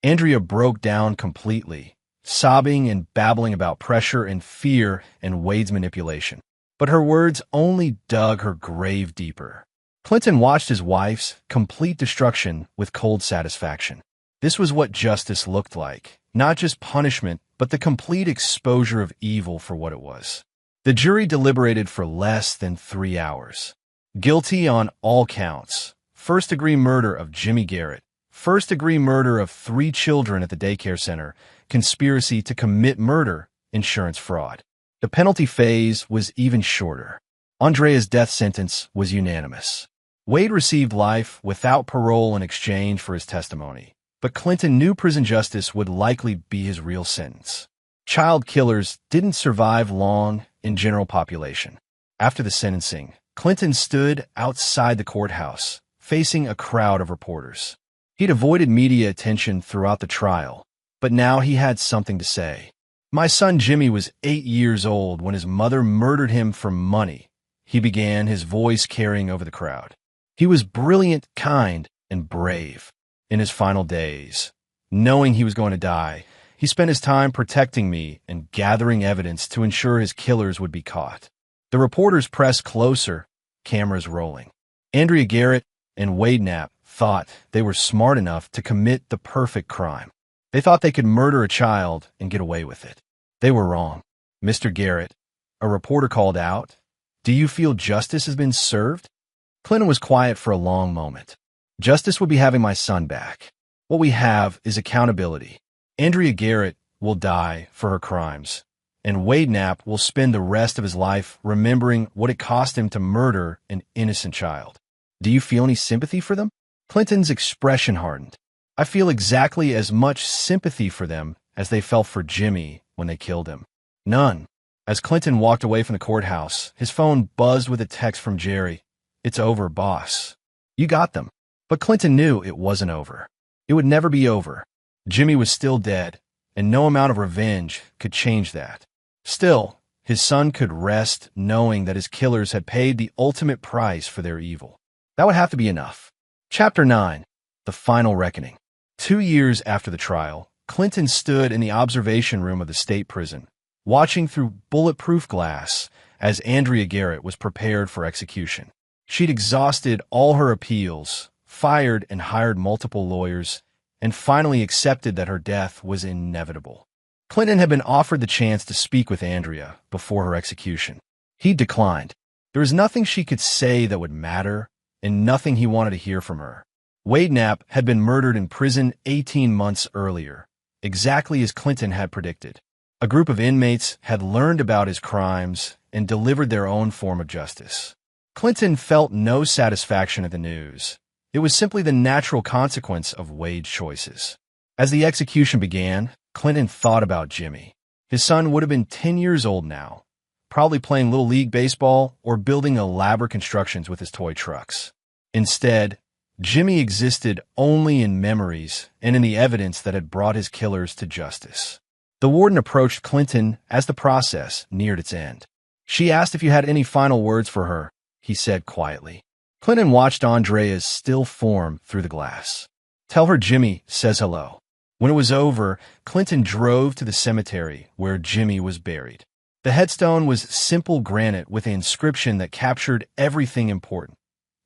Andrea broke down completely, sobbing and babbling about pressure and fear and Wade's manipulation. But her words only dug her grave deeper. Clinton watched his wife's complete destruction with cold satisfaction. This was what justice looked like, not just punishment, but the complete exposure of evil for what it was. The jury deliberated for less than 3 hours. Guilty on all counts. First-degree murder of Jimmy Garrett. First-degree murder of 3 children at the daycare center. Conspiracy to commit murder. Insurance fraud. The penalty phase was even shorter. Andrea's death sentence was unanimous. Wade received life without parole in exchange for his testimony. But Clinton knew prison justice would likely be his real sentence. Child killers didn't survive long in general population. After the sentencing, Clinton stood outside the courthouse, facing a crowd of reporters. He'd avoided media attention throughout the trial, but now he had something to say. "My son Jimmy was 8 years old when his mother murdered him for money," he began, his voice carrying over the crowd. "He was brilliant, kind, and brave. In his final days, knowing he was going to die, He spent his time protecting me and gathering evidence to ensure his killers would be caught. The reporters pressed closer, cameras rolling. Andrea Garrett and Wade Knapp thought they were smart enough to commit the perfect crime. They thought they could murder a child and get away with it. They were wrong. Mr. Garrett, a reporter called out, "Do you feel justice has been served?" Clinton was quiet for a long moment. Justice would be having my son back. What we have is accountability. Andrea Garrett will die for her crimes, and Wade Knapp will spend the rest of his life remembering what it cost him to murder an innocent child. Do you feel any sympathy for them? Clinton's expression hardened. I feel exactly as much sympathy for them as they felt for Jimmy when they killed him. None. As Clinton walked away from the courthouse, his phone buzzed with a text from Jerry. "It's over, boss. You got them." But Clinton knew it wasn't over. It would never be over. Jimmy was still dead, and no amount of revenge could change that. Still, his son could rest knowing that his killers had paid the ultimate price for their evil. That would have to be enough. Chapter 9. The Final Reckoning. 2 years after the trial, Clinton stood in the observation room of the state prison, watching through bulletproof glass as Andrea Garrett was prepared for execution. She'd exhausted all her appeals, fired and hired multiple lawyers, and finally accepted that her death was inevitable. Clinton had been offered the chance to speak with Andrea before her execution. He declined. There was nothing she could say that would matter, and nothing he wanted to hear from her. Wade Knapp had been murdered in prison 18 months earlier, exactly as Clinton had predicted. A group of inmates had learned about his crimes and delivered their own form of justice. Clinton felt no satisfaction at the news. It was simply the natural consequence of Wade's choices. As the execution began, Clinton thought about Jimmy. His son would have been 10 years old now, probably playing Little League baseball or building elaborate constructions with his toy trucks. Instead, Jimmy existed only in memories and in the evidence that had brought his killers to justice. The warden approached Clinton as the process neared its end. She asked if you had any final words for her, he said quietly. Clinton watched Andrea's still form through the glass. "Tell her Jimmy says hello." When it was over, Clinton drove to the cemetery where Jimmy was buried. The headstone was simple granite with an inscription that captured everything important.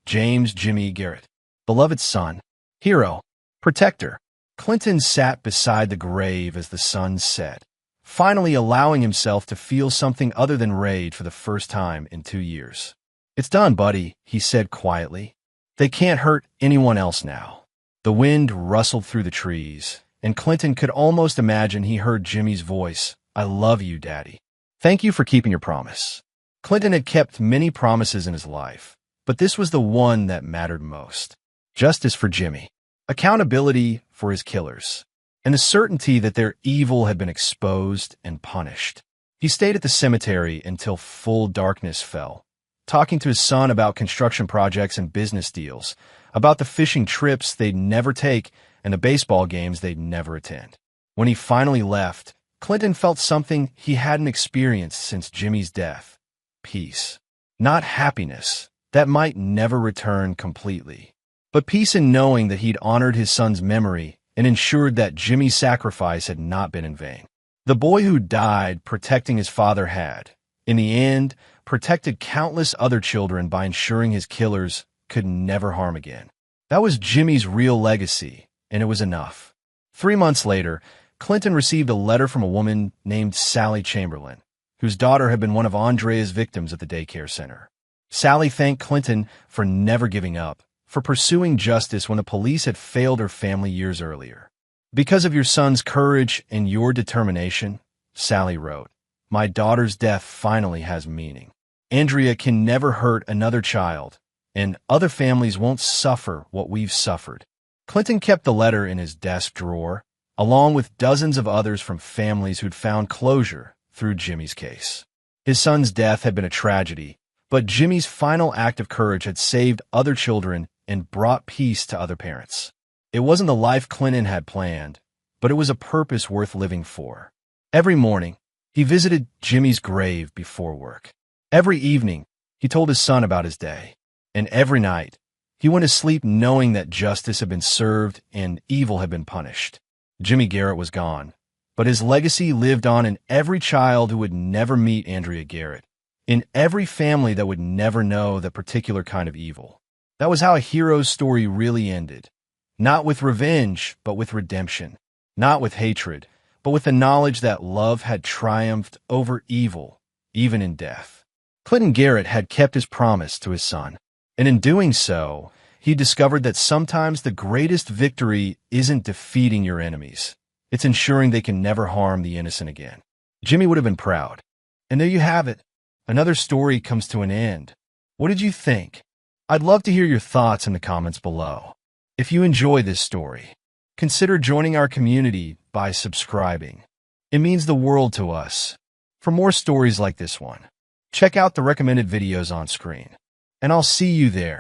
James Jimmy Garrett, beloved son, hero, protector. Clinton sat beside the grave as the sun set, finally allowing himself to feel something other than rage for the first time in 2 years. "It's done, buddy," he said quietly. "They can't hurt anyone else now." The wind rustled through the trees, and Clinton could almost imagine he heard Jimmy's voice. "I love you, Daddy. Thank you for keeping your promise." Clinton had kept many promises in his life, but this was the one that mattered most. Justice for Jimmy, accountability for his killers, and the certainty that their evil had been exposed and punished. He stayed at the cemetery until full darkness fell, talking to his son about construction projects and business deals, about the fishing trips they'd never take and the baseball games they'd never attend. When he finally left, Clinton felt something he hadn't experienced since Jimmy's death. Peace. Not happiness. That might never return completely. But peace in knowing that he'd honored his son's memory and ensured that Jimmy's sacrifice had not been in vain. The boy who died protecting his father had, in the end, protected countless other children by ensuring his killers could never harm again. That was Jimmy's real legacy, and it was enough. 3 months later, Clinton received a letter from a woman named Sally Chamberlain, whose daughter had been one of Andrea's victims at the daycare center. Sally thanked Clinton for never giving up, for pursuing justice when the police had failed her family years earlier. "Because of your son's courage and your determination," Sally wrote, "my daughter's death finally has meaning. Andrea can never hurt another child, and other families won't suffer what we've suffered." Clinton kept the letter in his desk drawer, along with dozens of others from families who'd found closure through Jimmy's case. His son's death had been a tragedy, but Jimmy's final act of courage had saved other children and brought peace to other parents. It wasn't the life Clinton had planned, but it was a purpose worth living for. Every morning, he visited Jimmy's grave before work. Every evening, he told his son about his day. And every night, he went to sleep knowing that justice had been served and evil had been punished. Jimmy Garrett was gone, But his legacy lived on in every child who would never meet Andrea Garrett, in every family that would never know that particular kind of evil. That was how a hero's story really ended. Not with revenge, but with redemption. Not with hatred, but with the knowledge that love had triumphed over evil, even in death. Clinton Garrett had kept his promise to his son, and in doing so, he discovered that sometimes the greatest victory isn't defeating your enemies. It's ensuring they can never harm the innocent again. Jimmy would have been proud. And there you have it. Another story comes to an end. What did you think? I'd love to hear your thoughts in the comments below. If you enjoy this story, consider joining our community by subscribing. It means the world to us. For more stories like this one, check out the recommended videos on screen. And I'll see you there.